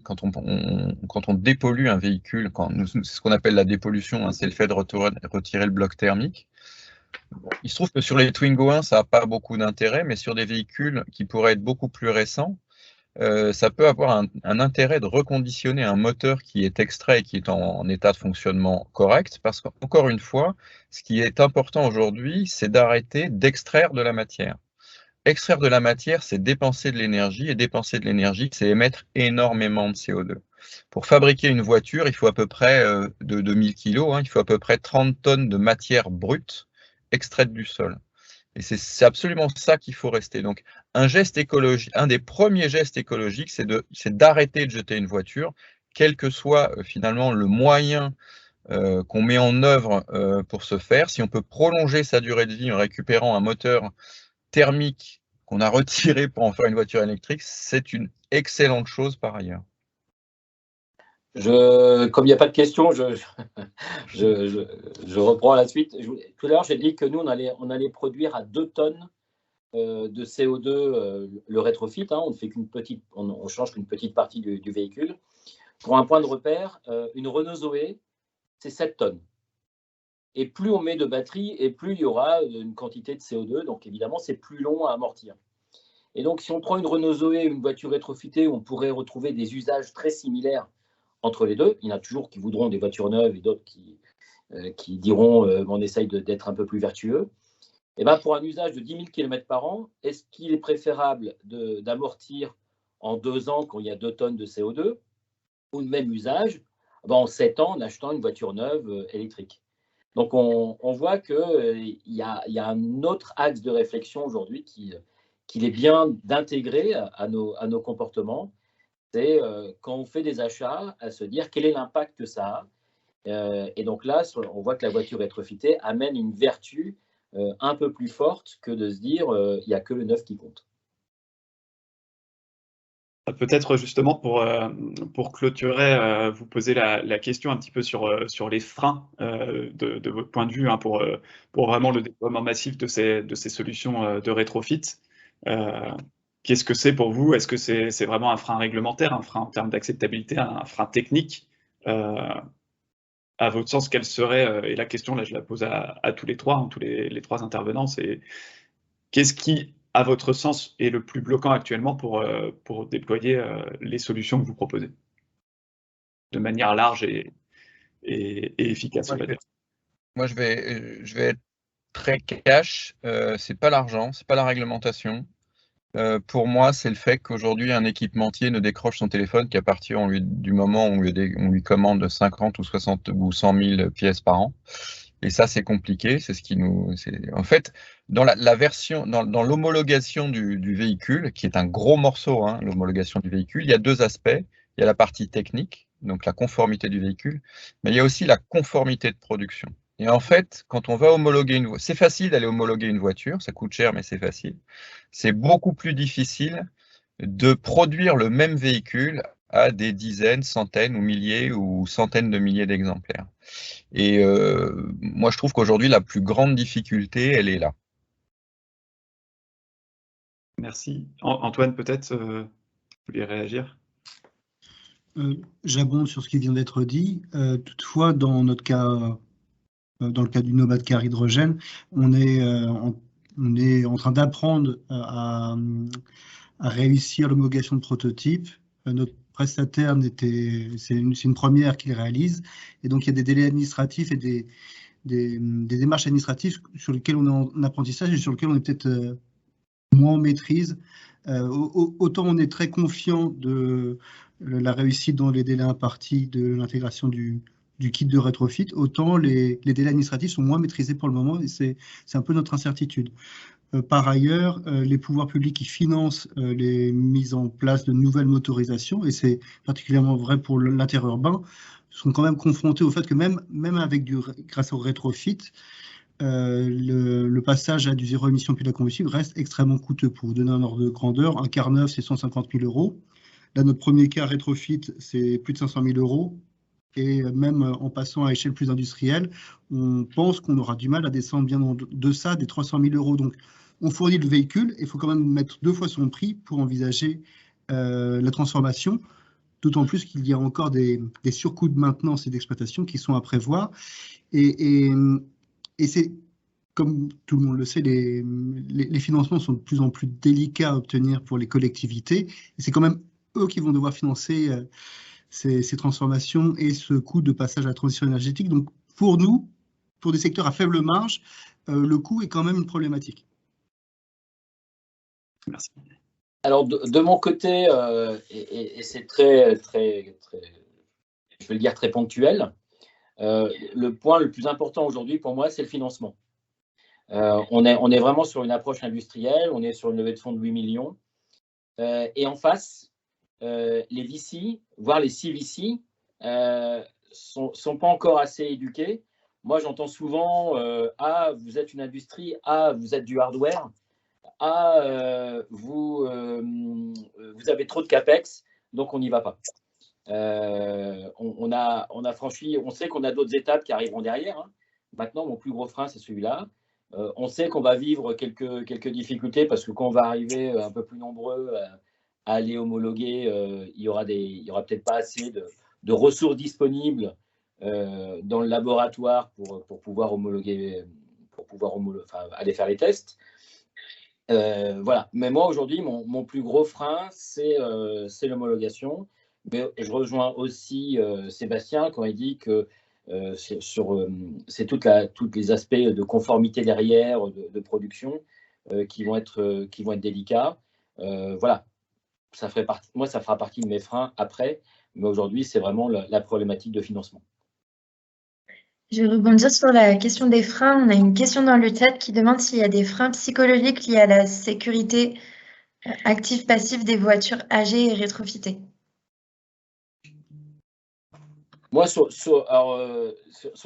quand on dépollue un véhicule. C'est ce qu'on appelle la dépollution, hein, c'est le fait de retirer le bloc thermique. Bon, il se trouve que sur les Twingo 1, ça n'a pas beaucoup d'intérêt, mais sur des véhicules qui pourraient être beaucoup plus récents, ça peut avoir un intérêt de reconditionner un moteur qui est extrait et qui est en état de fonctionnement correct, parce qu'encore une fois, ce qui est important aujourd'hui, c'est d'arrêter d'extraire de la matière. Extraire de la matière, c'est dépenser de l'énergie, et dépenser de l'énergie, c'est émettre énormément de CO2. Pour fabriquer une voiture, il faut à peu près de 2000 kg, hein, il faut à peu près 30 tonnes de matière brute extraite du sol. Et c'est absolument ça qu'il faut rester. Donc, un geste écologique, un des premiers gestes écologiques, c'est d'arrêter de jeter une voiture, quel que soit finalement le moyen qu'on met en œuvre pour ce faire. Si on peut prolonger sa durée de vie en récupérant un moteur thermique qu'on a retiré pour en faire une voiture électrique, c'est une excellente chose par ailleurs. Comme il n'y a pas de questions, je reprends la suite. Tout à l'heure, j'ai dit que nous, on allait produire à 2 tonnes de CO2 le rétrofit. Hein, on change qu'une petite partie du véhicule. Pour un point de repère, une Renault Zoé, c'est 7 tonnes. Et plus on met de batterie, et plus il y aura une quantité de CO2. Donc évidemment, c'est plus long à amortir. Et donc, si on prend une Renault Zoé, une voiture rétrofitée, on pourrait retrouver des usages très similaires entre les deux. Il y en a toujours qui voudront des voitures neuves et d'autres qui diront on essaye d'être un peu plus vertueux. Et ben pour un usage de 10 000 km par an, est-ce qu'il est préférable d'amortir en 2 ans quand il y a 2 tonnes de CO2 ou le même usage en 7 ans en achetant une voiture neuve électrique? Donc on voit qu'il y a un autre axe de réflexion aujourd'hui qu'il est bien d'intégrer à nos comportements. C'est quand on fait des achats, à se dire quel est l'impact que ça a. Et donc là, on voit que la voiture rétrofitée amène une vertu un peu plus forte que de se dire il n'y a que le neuf qui compte. Peut-être justement pour clôturer, vous poser la question un petit peu sur les freins de votre point de vue hein, pour vraiment le déploiement massif de ces solutions de rétrofit. Qu'est-ce que c'est pour vous? Est-ce que c'est vraiment un frein réglementaire, un frein en termes d'acceptabilité, un frein technique? À votre sens, quelle serait, et la question là je la pose à tous les trois, hein, tous les 3 intervenants, c'est qu'est-ce qui, à votre sens, est le plus bloquant actuellement pour déployer les solutions que vous proposez de manière large et efficace, on va dire. Moi, je vais être très cash. C'est pas l'argent, c'est pas la réglementation. Pour moi, c'est le fait qu'aujourd'hui, un équipementier ne décroche son téléphone qu'à partir du moment où on lui commande 50 ou 60 ou 100 000 pièces par an. Et ça, c'est compliqué. C'est ce qui nous. En fait, dans la version, dans l'homologation du véhicule, qui est un gros morceau, hein, l'homologation du véhicule, il y a deux aspects. Il y a la partie technique, donc la conformité du véhicule, mais il y a aussi la conformité de production. Et en fait, quand on va homologuer une voiture, c'est facile d'aller homologuer une voiture, ça coûte cher, mais c'est facile. C'est beaucoup plus difficile de produire le même véhicule à des dizaines, centaines ou milliers ou centaines de milliers d'exemplaires. Et moi, je trouve qu'aujourd'hui, la plus grande difficulté, elle est là. Merci. Antoine, peut-être, vous voulez réagir? J'abonde sur ce qui vient d'être dit. Toutefois, dans notre cas, dans le cas du Nomad Car hydrogène, on est en train d'apprendre à réussir l'homologation de prototypes. Notre prestataire, c'est une première qu'il réalise, et donc il y a des délais administratifs et des démarches administratives sur lesquelles on est en apprentissage et sur lesquelles on est peut-être moins en maîtrise. Autant on est très confiant de la réussite dans les délais impartis de l'intégration du kit de rétrofit, autant les délais administratifs sont moins maîtrisés pour le moment, et c'est un peu notre incertitude. Par ailleurs, les pouvoirs publics qui financent les mises en place de nouvelles motorisations, et c'est particulièrement vrai pour l'interurbain, sont quand même confrontés au fait que même avec grâce au rétrofit, le passage à du zéro émission puis de la combustible reste extrêmement coûteux. Pour vous donner un ordre de grandeur, un car neuf, c'est 150 000 €. Là, notre premier car rétrofit, c'est plus de 500 000 €. Et même en passant à échelle plus industrielle, on pense qu'on aura du mal à descendre bien en deçà des 300 000 €. Donc, on fournit le véhicule et il faut quand même mettre 2 fois son prix pour envisager la transformation, d'autant plus qu'il y a encore des surcoûts de maintenance et d'exploitation qui sont à prévoir. Et c'est, comme tout le monde le sait, les financements sont de plus en plus délicats à obtenir pour les collectivités. Et c'est quand même eux qui vont devoir financer ces transformations et ce coût de passage à la transition énergétique. Donc, pour nous, pour des secteurs à faible marge, le coût est quand même une problématique. Merci. Alors, de mon côté, et c'est très, je vais le dire, très ponctuel, le point le plus important aujourd'hui pour moi, c'est le financement. On est vraiment sur une approche industrielle, on est sur une levée de fonds de 8 millions. Et en face, les VC, voire les CVC, sont pas encore assez éduqués. Moi, j'entends souvent ah, vous êtes une industrie, ah, vous êtes du hardware, ah, vous avez trop de capex, donc on n'y va pas. On a franchi, on sait qu'on a d'autres étapes qui arriveront derrière. Hein. Maintenant, mon plus gros frein, c'est celui-là. On sait qu'on va vivre quelques difficultés parce que quand on va arriver un peu plus nombreux à aller homologuer, il y aura peut-être pas assez de ressources disponibles dans le laboratoire pour pouvoir homologuer, enfin, aller faire les tests. Voilà. Mais moi, aujourd'hui, mon plus gros frein, c'est l'homologation. Mais je rejoins aussi Sébastien quand il dit que c'est tous les aspects de conformité derrière, de production, qui vont être délicats. Voilà. Moi, ça fera partie de mes freins après. Mais aujourd'hui, c'est vraiment la problématique de financement. Je vais rebondir sur la question des freins. On a une question dans le chat qui demande s'il y a des freins psychologiques liés à la sécurité active-passive des voitures âgées et rétrofitées. Moi, sur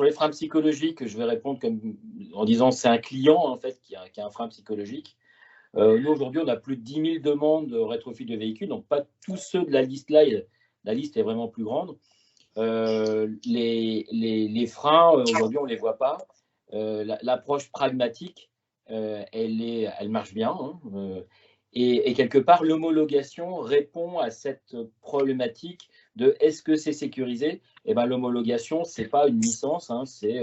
les freins psychologiques, je vais répondre en disant c'est un client en fait qui a un frein psychologique. Nous, aujourd'hui, on a plus de 10 000 demandes de rétrofit de véhicules, donc pas tous ceux de la liste là. La liste est vraiment plus grande. Les freins, aujourd'hui, on ne les voit pas. L'approche pragmatique, elle marche bien. Hein, et quelque part, l'homologation répond à cette problématique de est-ce que c'est sécurisé? Eh ben, l'homologation, ce n'est pas une licence, hein, c'est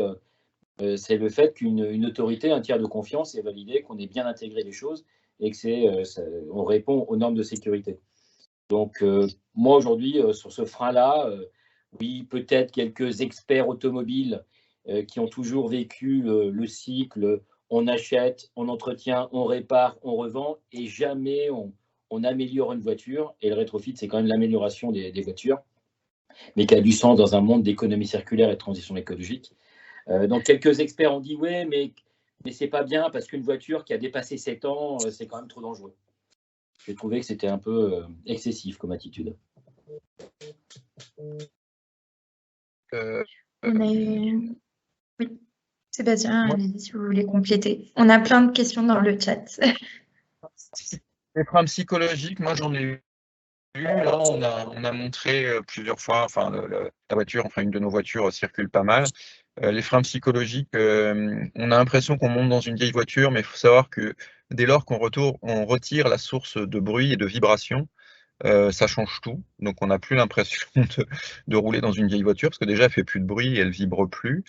le fait qu'une autorité, un tiers de confiance, ait validé qu'on ait bien intégré les choses et que on répond aux normes de sécurité. Donc, moi, aujourd'hui, sur ce frein-là, oui, peut-être quelques experts automobiles qui ont toujours vécu le cycle, on achète, on entretient, on répare, on revend, et jamais on améliore une voiture. Et le rétrofit, c'est quand même l'amélioration des voitures, mais qui a du sens dans un monde d'économie circulaire et de transition écologique. Donc, quelques experts ont dit oui, mais c'est pas bien parce qu'une voiture qui a dépassé 7 ans, c'est quand même trop dangereux. J'ai trouvé que c'était un peu excessif comme attitude. On a eu... Oui, Sébastien, allez-y si vous voulez compléter. On a plein de questions dans le chat. Les freins psychologiques, moi j'en ai eu. Là, on a montré plusieurs fois, enfin la voiture, enfin une de nos voitures circule pas mal. Les freins psychologiques, on a l'impression qu'on monte dans une vieille voiture, mais il faut savoir que dès lors qu'on retire la source de bruit et de vibration, ça change tout. Donc on n'a plus l'impression de rouler dans une vieille voiture, parce que déjà elle fait plus de bruit et elle vibre plus.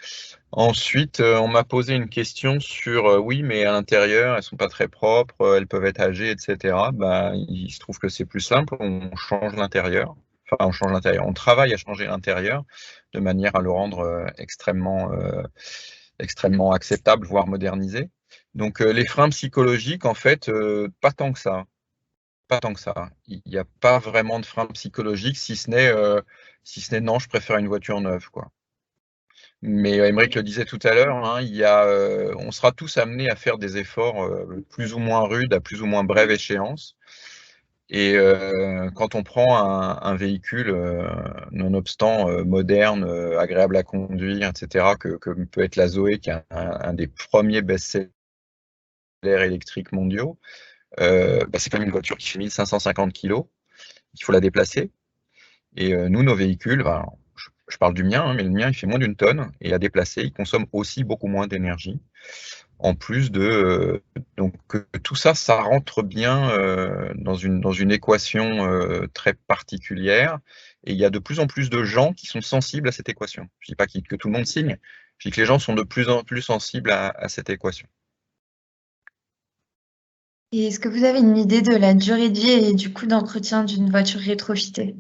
Ensuite, on m'a posé une question sur oui, mais à l'intérieur, elles sont pas très propres, elles peuvent être âgées, etc. Bah, il se trouve que c'est plus simple, on change l'intérieur. Enfin, on change l'intérieur. On travaille à changer l'intérieur de manière à le rendre extrêmement acceptable, voire modernisé. Donc, les freins psychologiques, en fait, pas tant que ça. Pas tant que ça. Il n'y a pas vraiment de frein psychologique, si ce n'est non, je préfère une voiture neuve, quoi. Mais Aymeric le disait tout à l'heure, hein, on sera tous amenés à faire des efforts plus ou moins rudes, à plus ou moins brève échéance. Et quand on prend un véhicule, nonobstant moderne, agréable à conduire, etc., que peut être la Zoé, qui est un des premiers best-sellers électriques mondiaux, c'est quand même une voiture qui fait 1550 kg. Il faut la déplacer. Et nous, nos véhicules, je parle du mien, hein, mais le mien, il fait moins d'une tonne, et à déplacer, il consomme aussi beaucoup moins d'énergie. En plus de... donc, tout ça, ça rentre bien dans une équation très particulière, et il y a de plus en plus de gens qui sont sensibles à cette équation. Je ne dis pas que tout le monde signe, je dis que les gens sont de plus en plus sensibles à cette équation. Et est-ce que vous avez une idée de la durée de vie et du coût d'entretien d'une voiture rétrofitée?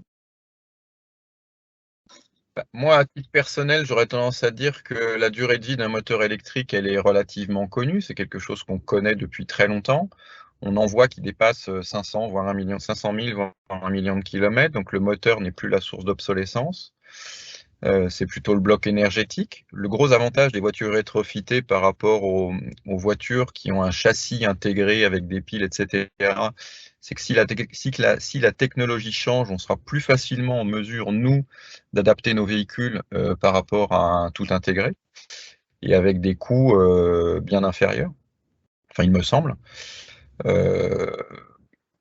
Moi, à titre personnel, j'aurais tendance à dire que la durée de vie d'un moteur électrique, elle est relativement connue. C'est quelque chose qu'on connaît depuis très longtemps. On en voit qui dépasse 500, voire 500 000, voire 1 million de kilomètres. Donc le moteur n'est plus la source d'obsolescence. C'est plutôt le bloc énergétique. Le gros avantage des voitures rétrofitées par rapport aux voitures qui ont un châssis intégré avec des piles, etc., c'est que si la technologie change, on sera plus facilement en mesure, nous, d'adapter nos véhicules par rapport à un tout intégré et avec des coûts bien inférieurs. Enfin, il me semble.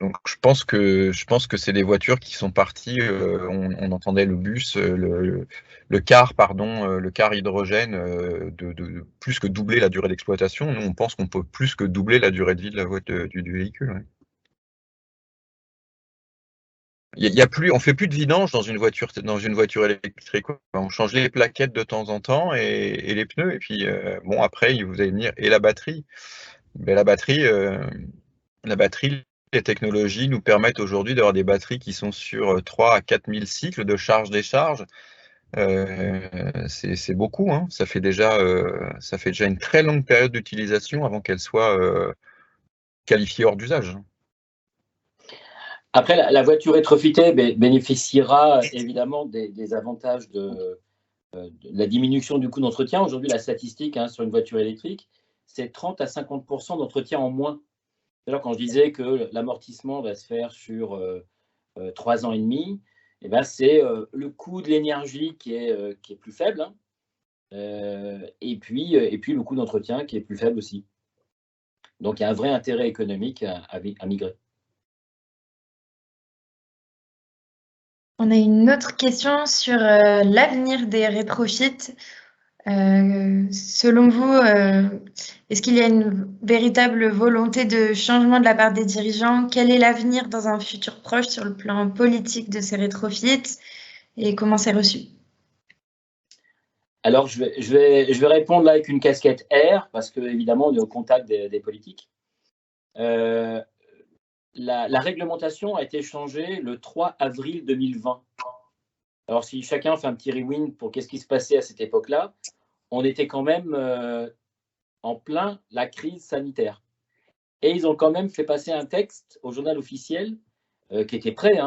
Donc je pense que c'est des voitures qui sont parties. On entendait le bus, le car, pardon, le car hydrogène de plus que doubler la durée d'exploitation. Nous, on pense qu'on peut plus que doubler la durée de vie de la voiture, du véhicule. Ouais. On fait plus de vidange dans une voiture électrique. On change les plaquettes de temps en temps et les pneus. Et puis bon, après, vous allez me dire, et la batterie. Mais la batterie, les technologies nous permettent aujourd'hui d'avoir des batteries qui sont sur 3 à 4 000 cycles de charge-décharge. C'est beaucoup, hein. Ça fait déjà une très longue période d'utilisation avant qu'elle soit qualifiée hors d'usage. Après, la voiture rétrofitée bénéficiera évidemment des avantages de la diminution du coût d'entretien. Aujourd'hui, la statistique sur une voiture électrique, c'est 30 à 50% d'entretien en moins. Alors, quand je disais que l'amortissement va se faire sur 3 ans et demi, c'est le coût de l'énergie qui est plus faible, hein, et puis le coût d'entretien qui est plus faible aussi. Donc, il y a un vrai intérêt économique à migrer. On a une autre question sur l'avenir des rétrofits. Selon vous, est-ce qu'il y a une véritable volonté de changement de la part des dirigeants? Quel est l'avenir dans un futur proche sur le plan politique de ces rétrofits et comment c'est reçu? Alors, je vais répondre là avec une casquette R, parce qu'évidemment, on est au contact des politiques. La réglementation a été changée le 3 avril 2020. Alors, si chacun fait un petit rewind pour qu'est-ce qui se passait à cette époque-là, on était quand même en plein la crise sanitaire. Et ils ont quand même fait passer un texte au journal officiel qui était prêt.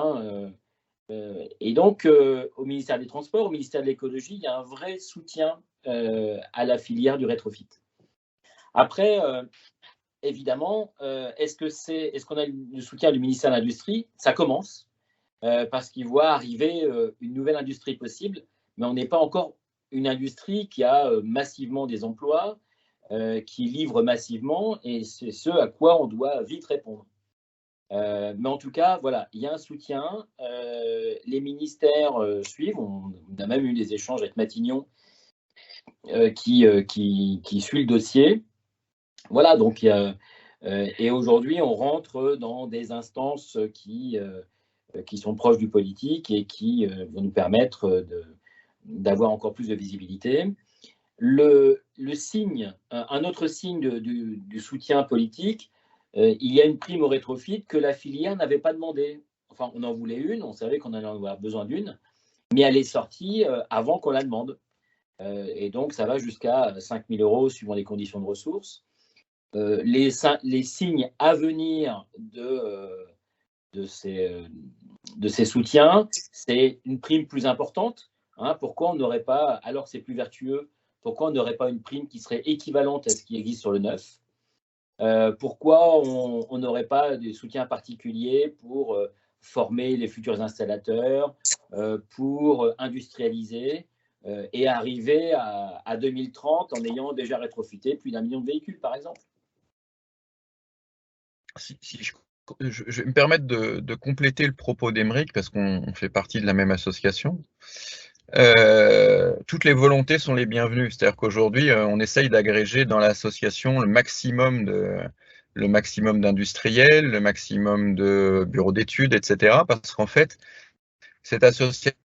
Et donc, au ministère des Transports, au ministère de l'Écologie, il y a un vrai soutien à la filière du rétrofit. Après, évidemment, est-ce qu'on a le soutien du ministère de l'Industrie? Ça commence, parce qu'il voit arriver une nouvelle industrie possible, mais on n'est pas encore une industrie qui a massivement des emplois, qui livre massivement, et c'est ce à quoi on doit vite répondre. Mais en tout cas, voilà, il y a un soutien. Les ministères suivent. On a même eu des échanges avec Matignon qui suit le dossier. Voilà, donc et aujourd'hui, on rentre dans des instances qui sont proches du politique et qui vont nous permettre d'avoir encore plus de visibilité. Le signe, un autre signe du soutien politique, il y a une prime au rétrofit que la filière n'avait pas demandé. Enfin, on en voulait une, on savait qu'on allait en avoir besoin d'une, mais elle est sortie avant qu'on la demande. Et donc, ça va jusqu'à 5 000 € suivant les conditions de ressources. Les signes à venir de ces soutiens, c'est une prime plus importante. Pourquoi on n'aurait pas, alors que c'est plus vertueux, pourquoi on n'aurait pas une prime qui serait équivalente à ce qui existe sur le neuf? Pourquoi on n'aurait pas des soutiens particuliers pour former les futurs installateurs, pour industrialiser et arriver à 2030 en ayant déjà rétrofité plus d'1 million de véhicules, par exemple? Si je vais me permettre de compléter le propos d'Aymeric, parce qu'on fait partie de la même association. Toutes les volontés sont les bienvenues. C'est-à-dire qu'aujourd'hui, on essaye d'agréger dans l'association le maximum d'industriels, le maximum de bureaux d'études, etc. Parce qu'en fait, cette association,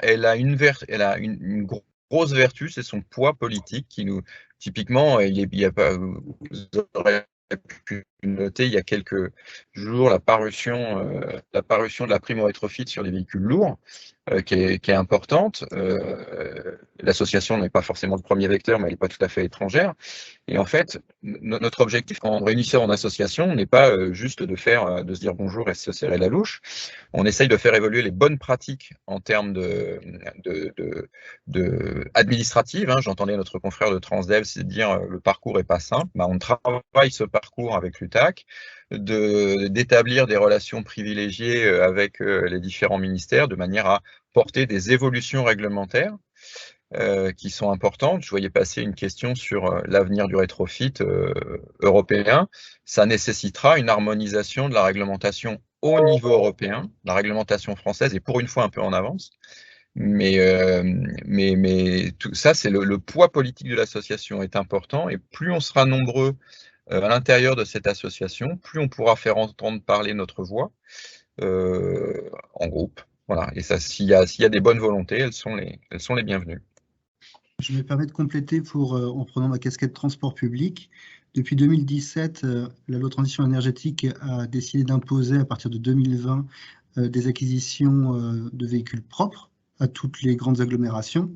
elle a une grosse vertu, c'est son poids politique qui nous, typiquement, il y a pas, vous aurez pu noter il y a quelques jours la parution de la prime au rétrofit sur les véhicules lourds, qui est importante. L'association n'est pas forcément le premier vecteur, mais elle n'est pas tout à fait étrangère. Et en fait, notre objectif en réunissant en association n'est pas juste de se dire bonjour et se serrer la louche. On essaye de faire évoluer les bonnes pratiques en termes administratives. J'entendais notre confrère de Transdev se dire le parcours n'est pas simple. On travaille ce parcours avec l'UTAC, d'établir des relations privilégiées avec les différents ministères de manière à porter des évolutions réglementaires qui sont importantes. Je voyais passer une question sur l'avenir du rétrofit européen. Ça nécessitera une harmonisation de la réglementation au niveau européen. La réglementation française est pour une fois un peu en avance. Mais tout ça, c'est le poids politique de l'association est important, et plus on sera nombreux à l'intérieur de cette association, plus on pourra faire entendre parler notre voix en groupe. Voilà. Et ça, s'il y a des bonnes volontés, elles sont les bienvenues. Je me permets de compléter en prenant ma casquette transport public. Depuis 2017, la loi de transition énergétique a décidé d'imposer à partir de 2020 des acquisitions de véhicules propres à toutes les grandes agglomérations.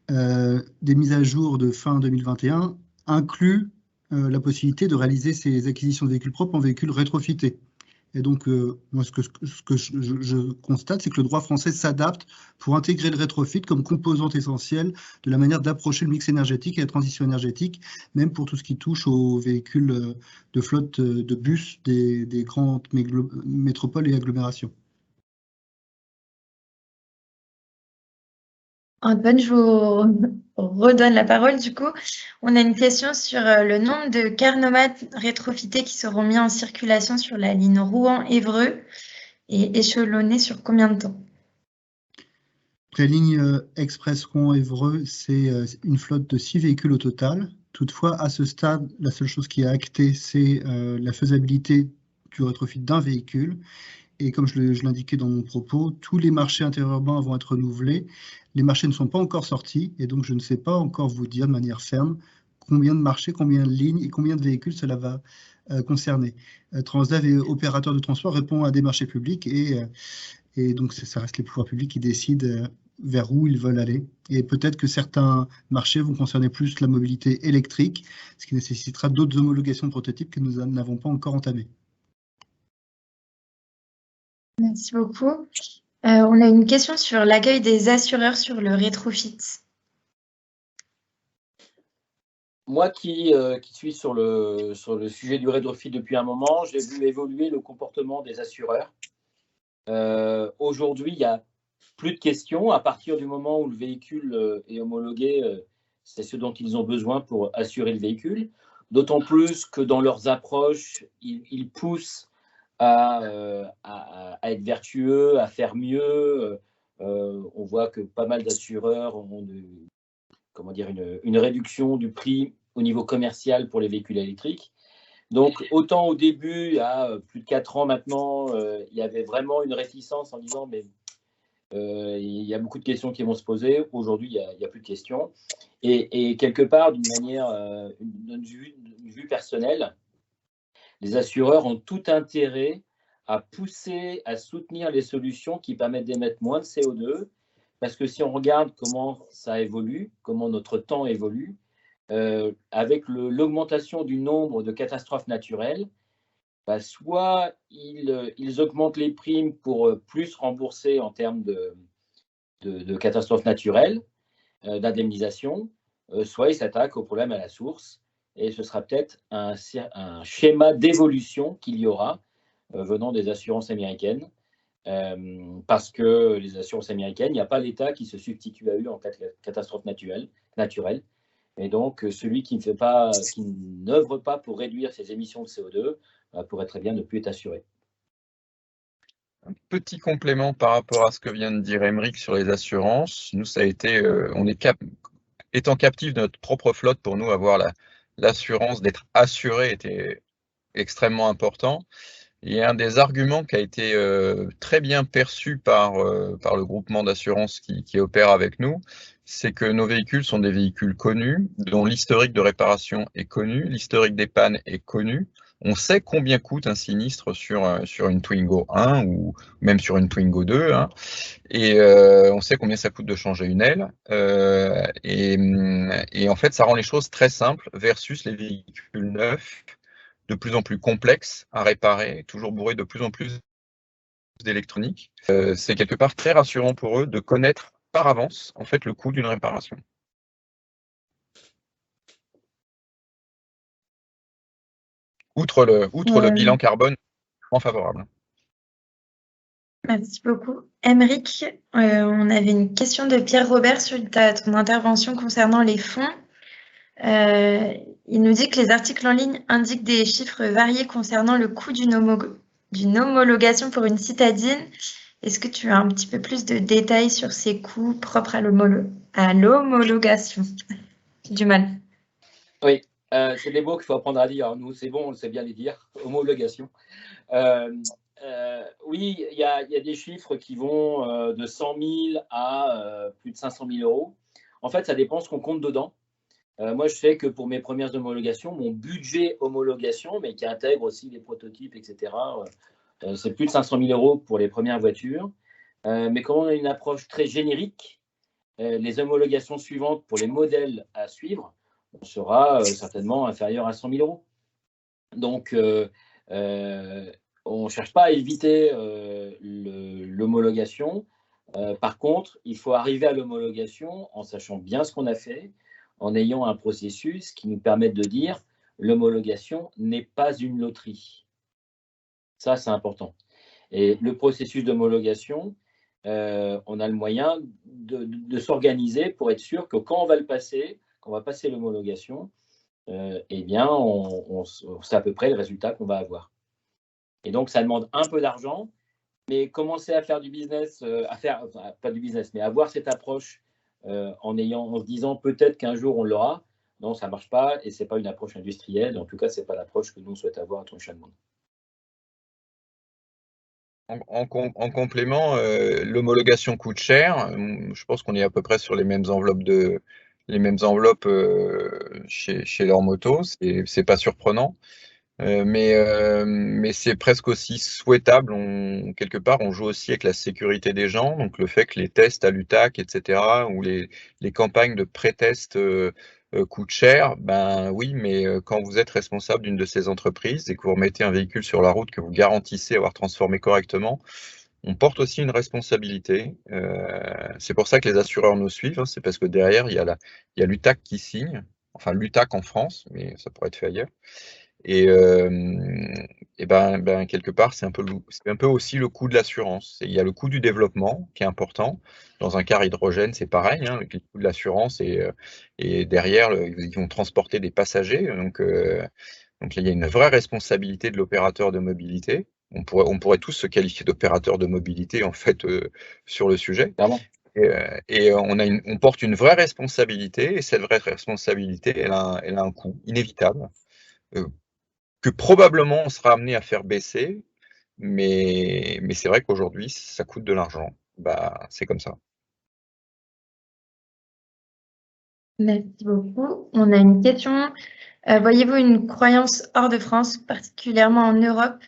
Des mises à jour de fin 2021 incluent la possibilité de réaliser ces acquisitions de véhicules propres en véhicules rétrofités. Et donc, moi, ce que je constate, c'est que le droit français s'adapte pour intégrer le rétrofit comme composante essentielle de la manière d'approcher le mix énergétique et la transition énergétique, même pour tout ce qui touche aux véhicules de flotte de bus des grandes métropoles et agglomérations. Antoine, je vous redonne la parole. Du coup, on a une question sur le nombre de cars nomades rétrofités qui seront mis en circulation sur la ligne Rouen-Évreux et échelonnés sur combien de temps? La ligne express Rouen-Évreux, c'est une flotte de 6 véhicules au total. Toutefois, à ce stade, la seule chose qui est actée, c'est la faisabilité du rétrofit d'un véhicule. Et comme je l'indiquais dans mon propos, tous les marchés interurbains vont être renouvelés. Les marchés ne sont pas encore sortis, et donc je ne sais pas encore vous dire de manière ferme combien de marchés, combien de lignes et combien de véhicules cela va concerner. Transdev et opérateurs de transport répondent à des marchés publics, et donc ça reste les pouvoirs publics qui décident vers où ils veulent aller. Et peut-être que certains marchés vont concerner plus la mobilité électrique, ce qui nécessitera d'autres homologations de prototypes que nous n'avons pas encore entamées. Merci beaucoup. On a une question sur l'accueil des assureurs sur le rétrofit. Moi qui suis sur le sujet du rétrofit depuis un moment, j'ai vu évoluer le comportement des assureurs. Aujourd'hui, il n'y a plus de questions. À partir du moment où le véhicule est homologué, c'est ce dont ils ont besoin pour assurer le véhicule. D'autant plus que dans leurs approches, ils poussent à être vertueux, à faire mieux. On voit que pas mal d'assureurs ont une réduction du prix au niveau commercial pour les véhicules électriques. Donc, autant au début, il y a plus de 4 ans maintenant, il y avait vraiment une réticence en disant mais il y a beaucoup de questions qui vont se poser. Aujourd'hui, il n'y a plus de questions. Et quelque part, d'une manière, d'une vue personnelle, les assureurs ont tout intérêt à pousser, à soutenir les solutions qui permettent d'émettre moins de CO2. Parce que si on regarde comment ça évolue, comment notre temps évolue, avec l'augmentation du nombre de catastrophes naturelles, soit ils augmentent les primes pour plus rembourser en termes de catastrophes naturelles, d'indemnisation, soit ils s'attaquent au problème à la source. Et ce sera peut-être un schéma d'évolution qu'il y aura venant des assurances américaines. Parce que les assurances américaines, il n'y a pas l'État qui se substitue à eux en cas de catastrophe naturelle. Et donc, celui qui n'œuvre pas pour réduire ses émissions de CO2 pourrait très bien ne plus être assuré. Un petit complément par rapport à ce que vient de dire Aymeric sur les assurances. Nous, ça a été, étant captif de notre propre flotte, pour nous, avoir l'assurance d'être assuré était extrêmement important. Et un des arguments qui a été très bien perçu par le groupement d'assurance qui opère avec nous, c'est que nos véhicules sont des véhicules connus, dont l'historique de réparation est connu, l'historique des pannes est connu. On sait combien coûte un sinistre sur une Twingo 1 ou même sur une Twingo 2, hein, et on sait combien ça coûte de changer une aile. Et en fait, ça rend les choses très simples versus les véhicules neufs, de plus en plus complexes à réparer, toujours bourrés de plus en plus d'électronique. C'est quelque part très rassurant pour eux de connaître par avance en fait le coût d'une réparation. Outre le bilan carbone favorable. Merci beaucoup. Aymeric, on avait une question de Pierre Robert sur ton intervention concernant les fonds. Il nous dit que les articles en ligne indiquent des chiffres variés concernant le coût d'une homologation pour une citadine. Est-ce que tu as un petit peu plus de détails sur ces coûts propres à l'homologation? Du mal. Oui, c'est des mots qu'il faut apprendre à dire. Nous, c'est bon, on sait bien les dire. Homologation. Oui, il y a des chiffres qui vont de 100 000 à plus de 500 000 euros. En fait, ça dépend ce qu'on compte dedans. Moi, je sais que pour mes premières homologations, mon budget homologation, mais qui intègre aussi les prototypes, etc., c'est plus de 500 000 euros pour les premières voitures. Mais comme on a une approche très générique, les homologations suivantes pour les modèles à suivre, on sera certainement inférieur à 100 000 euros. Donc, on ne cherche pas à éviter l'homologation. Par contre, il faut arriver à l'homologation en sachant bien ce qu'on a fait, en ayant un processus qui nous permette de dire l'homologation n'est pas une loterie. Ça, c'est important. Et le processus d'homologation, on a le moyen de s'organiser pour être sûr que quand on va passer l'homologation, eh bien, on sait à peu près le résultat qu'on va avoir. Et donc, ça demande un peu d'argent, mais commencer à faire du business, pas du business, mais avoir cette approche en se disant peut-être qu'un jour on l'aura, non, ça ne marche pas et ce n'est pas une approche industrielle. En tout cas, ce n'est pas l'approche que nous on souhaite avoir à Tranchant Monde. En complément, l'homologation coûte cher. Je pense qu'on est à peu près sur les mêmes enveloppes chez leur moto. C'est pas surprenant. Mais c'est presque aussi souhaitable. Quelque part, on joue aussi avec la sécurité des gens. Donc, le fait que les tests à l'UTAC, etc., ou les campagnes de pré-test coûtent cher, ben oui, mais quand vous êtes responsable d'une de ces entreprises et que vous remettez un véhicule sur la route que vous garantissez avoir transformé correctement, on porte aussi une responsabilité. C'est pour ça que les assureurs nous suivent. C'est parce que derrière, il y a l'UTAC qui signe. enfin l'UTAC en France, mais ça pourrait être fait ailleurs. Et quelque part, c'est un peu aussi le coût de l'assurance. Il y a le coût du développement qui est important. Dans un car hydrogène, c'est pareil, hein, le coût de l'assurance et derrière, ils vont transporter des passagers. Donc il y a une vraie responsabilité de l'opérateur de mobilité. On pourrait tous se qualifier d'opérateur de mobilité en fait sur le sujet. Clairement. Et on porte une vraie responsabilité, et cette vraie responsabilité, elle a un coût inévitable, que probablement on sera amené à faire baisser, mais c'est vrai qu'aujourd'hui, ça coûte de l'argent. C'est comme ça. Merci beaucoup. On a une question. Voyez-vous une croyance hors de France, particulièrement en Europe,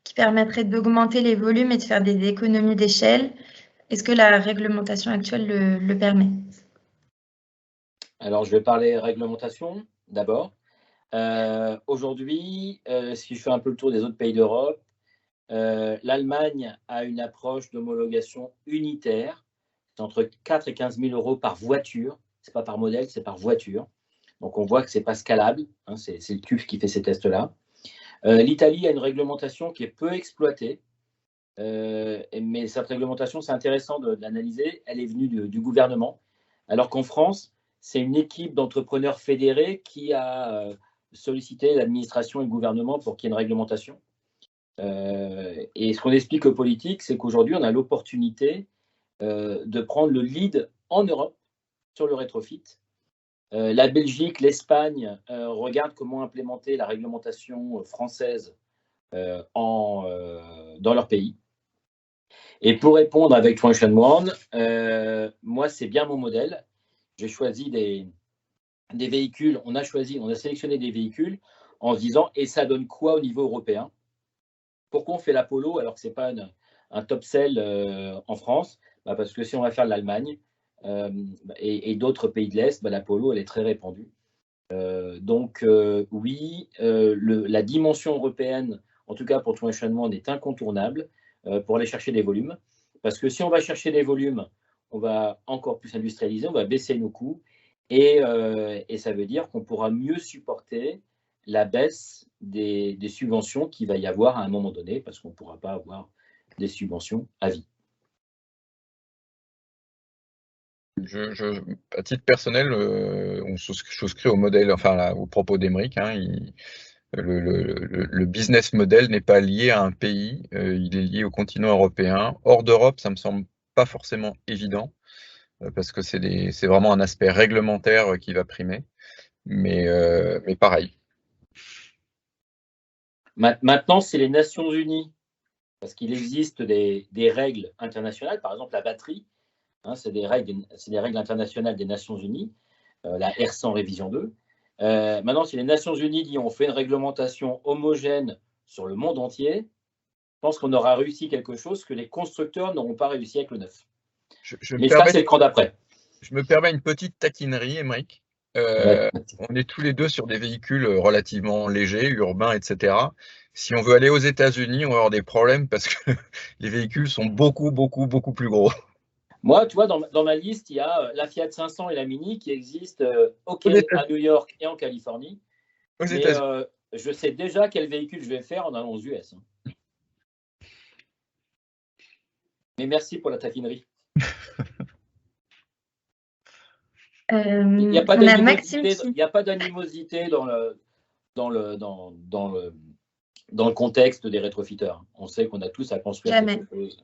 qui permettrait d'augmenter les volumes et de faire des économies d'échelle? Est-ce que la réglementation actuelle le permet? Alors, je vais parler réglementation d'abord. Aujourd'hui, si je fais un peu le tour des autres pays d'Europe, l'Allemagne a une approche d'homologation unitaire. C'est entre 4 et 15 000 euros par voiture. Ce n'est pas par modèle, c'est par voiture. Donc, on voit que ce n'est pas scalable. Hein, c'est le TÜV qui fait ces tests-là. L'Italie a une réglementation qui est peu exploitée. Mais cette réglementation, c'est intéressant de l'analyser. Elle est venue du gouvernement. Alors qu'en France, c'est une équipe d'entrepreneurs fédérés qui a sollicité l'administration et le gouvernement pour qu'il y ait une réglementation. Et ce qu'on explique aux politiques, c'est qu'aujourd'hui, on a l'opportunité de prendre le lead en Europe sur le rétrofit. La Belgique, l'Espagne regardent comment implémenter la réglementation française dans leur pays. Et pour répondre avec Traction One, moi, c'est bien mon modèle. J'ai choisi des véhicules, on a sélectionné des véhicules en se disant, et ça donne quoi au niveau européen? Pourquoi on fait la Polo alors que ce n'est pas un top sell en France? Parce que si on va faire l'Allemagne et d'autres pays de l'Est, la Polo, elle est très répandue. Oui, la dimension européenne, en tout cas pour Traction One, est incontournable pour aller chercher des volumes. Parce que si on va chercher des volumes, on va encore plus industrialiser, on va baisser nos coûts et ça veut dire qu'on pourra mieux supporter la baisse des subventions qu'il va y avoir à un moment donné parce qu'on ne pourra pas avoir des subventions à vie. À titre personnel, on souscrit au modèle, enfin au propos d'Emeric. Le business model n'est pas lié à un pays, il est lié au continent européen. Hors d'Europe, ça me semble pas forcément évident, parce que c'est vraiment un aspect réglementaire qui va primer, mais pareil. Maintenant, c'est les Nations Unies, parce qu'il existe des règles internationales, par exemple la batterie, c'est des règles internationales des Nations Unies, la R100 révision 2. Maintenant, si les Nations Unies disent on fait une réglementation homogène sur le monde entier, je pense qu'on aura réussi quelque chose que les constructeurs n'auront pas réussi avec le neuf. Mais ça, c'est le cran d'après. Je me permets une petite taquinerie, Emeric. On est tous les deux sur des véhicules relativement légers, urbains, etc. Si on veut aller aux États-Unis, on va avoir des problèmes parce que les véhicules sont beaucoup, beaucoup, beaucoup plus gros. Moi, tu vois, dans ma liste, il y a la Fiat 500 et la Mini qui existent à New York et en Californie. Mais je sais déjà quel véhicule je vais faire en allant aux US. Mais merci pour la taquinerie. Il n'y a pas d'animosité dans le contexte des rétrofiteurs. On sait qu'on a tous à construire quelque chose.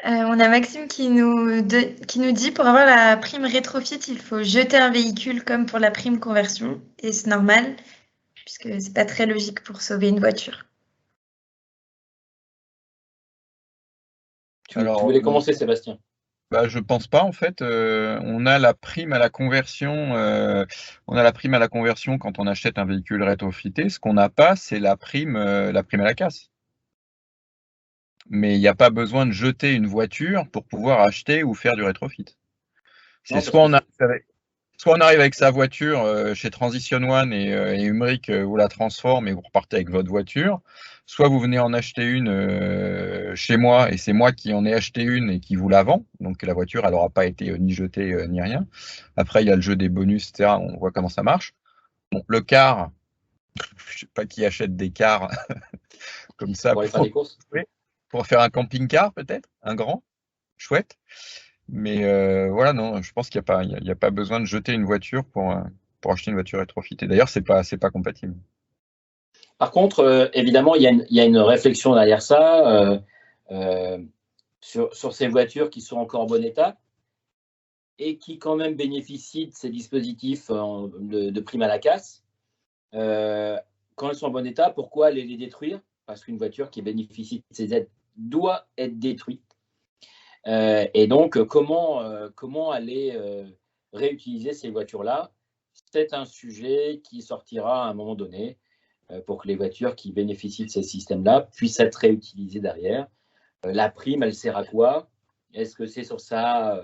On a Maxime qui nous dit pour avoir la prime rétrofit, il faut jeter un véhicule comme pour la prime conversion. Et c'est normal, puisque c'est pas très logique pour sauver une voiture. Tu voulais commencer, Sébastien? Je pense pas en fait. On a la prime à la conversion. Quand on achète un véhicule rétrofité. Ce qu'on n'a pas, c'est la prime à la casse. Mais il n'y a pas besoin de jeter une voiture pour pouvoir acheter ou faire du rétrofit. C'est soit on arrive avec... soit on arrive avec sa voiture chez Transition One et Humric vous la transforme et vous repartez avec votre voiture, soit vous venez en acheter une chez moi et c'est moi qui en ai acheté une et qui vous la vend, donc la voiture elle n'aura pas été ni jetée ni rien. Après il y a le jeu des bonus, etc. On voit comment ça marche. Bon, le car, je ne sais pas qui achète des cars comme ça Pour aller faire des courses. pour faire un camping-car peut-être, un grand, chouette. Mais voilà, non, je pense qu'il n'y a pas besoin de jeter une voiture pour acheter une voiture rétrofit. Et d'ailleurs, c'est pas compatible. Par contre, évidemment, il y a une réflexion derrière ça sur ces voitures qui sont encore en bon état et qui quand même bénéficient de ces dispositifs de prime à la casse. Quand elles sont en bon état, pourquoi aller les détruire? Parce qu'une voiture qui bénéficie de ces aides doit être détruite. Et donc, comment aller réutiliser ces voitures-là? C'est un sujet qui sortira à un moment donné pour que les voitures qui bénéficient de ces systèmes-là puissent être réutilisées derrière. La prime, elle sert à quoi? Est-ce que c'est sur sa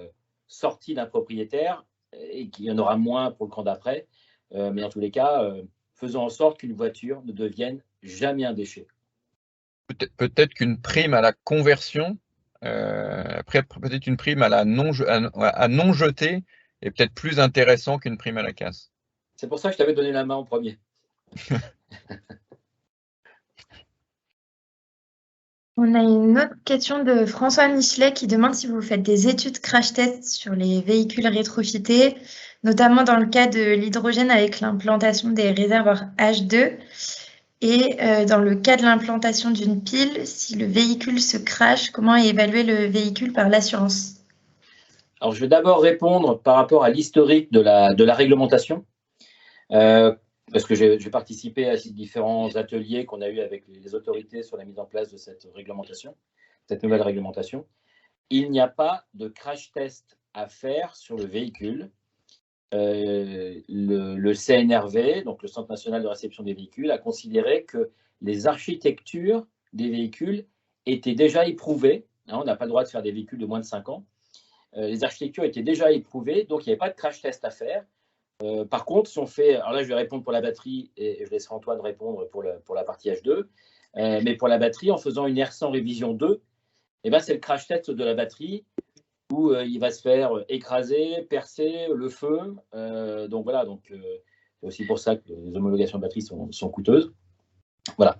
sortie d'un propriétaire et qu'il y en aura moins pour le camp d'après? Mais dans tous les cas, faisons en sorte qu'une voiture ne devienne jamais un déchet. Peut-être qu'une prime à la conversion, peut-être une prime à non jeter est peut-être plus intéressant qu'une prime à la casse. C'est pour ça que je t'avais donné la main en premier. On a une autre question de François Michelet qui demande si vous faites des études crash test sur les véhicules rétrofités, notamment dans le cas de l'hydrogène avec l'implantation des réservoirs H2 et dans le cas de l'implantation d'une pile, si le véhicule se crache, comment évaluer le véhicule par l'assurance? Alors, je vais d'abord répondre par rapport à l'historique de la réglementation. Parce que j'ai participé à ces différents ateliers qu'on a eus avec les autorités sur la mise en place de cette réglementation, cette nouvelle réglementation. Il n'y a pas de crash test à faire sur le véhicule. Le CNRV, donc le Centre national de réception des véhicules, a considéré que les architectures des véhicules étaient déjà éprouvées. Hein, on n'a pas le droit de faire des véhicules de moins de 5 ans. Les architectures étaient déjà éprouvées, donc il n'y avait pas de crash test à faire. Par contre, si on fait, alors là je vais répondre pour la batterie et je laisserai Antoine répondre pour la partie H2, mais pour la batterie, en faisant une R100 révision 2, eh ben, c'est le crash test de la batterie où il va se faire écraser, percer, le feu. Donc voilà, c'est aussi pour ça que les homologations de batterie sont coûteuses. Voilà.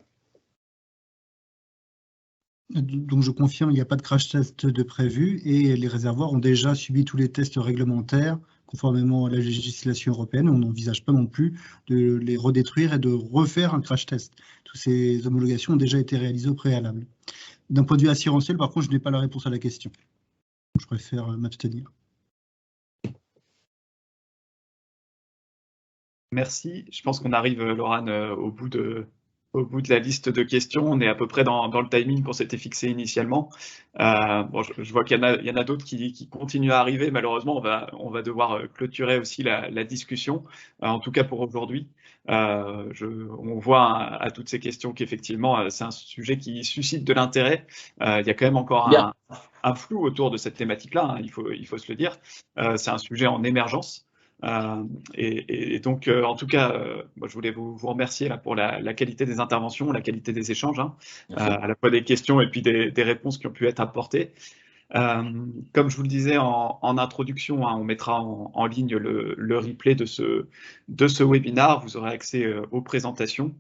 Donc je confirme, il n'y a pas de crash test de prévu et les réservoirs ont déjà subi tous les tests réglementaires conformément à la législation européenne. On n'envisage pas non plus de les redétruire et de refaire un crash test. Toutes ces homologations ont déjà été réalisées au préalable. D'un point de vue assurantiel, par contre, je n'ai pas la réponse à la question. Je préfère m'abstenir. Merci. Je pense qu'on arrive, Laurane, au bout de la liste de questions. On est à peu près dans le timing qu'on s'était fixé initialement. Bon, je vois qu'il y en a d'autres qui continuent à arriver. Malheureusement, on va devoir clôturer aussi la discussion, en tout cas pour aujourd'hui. On voit à toutes ces questions qu'effectivement, c'est un sujet qui suscite de l'intérêt. Il y a quand même encore un flou autour de cette thématique-là, hein, il faut se le dire. C'est un sujet en émergence. Et donc, en tout cas, moi, je voulais vous remercier là, pour la qualité des interventions, la qualité des échanges, hein, à la fois des questions et puis des réponses qui ont pu être apportées. Comme je vous le disais en introduction, hein, on mettra en ligne le replay de ce webinaire. Vous aurez accès aux présentations.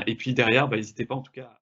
Et puis derrière, n'hésitez pas en tout cas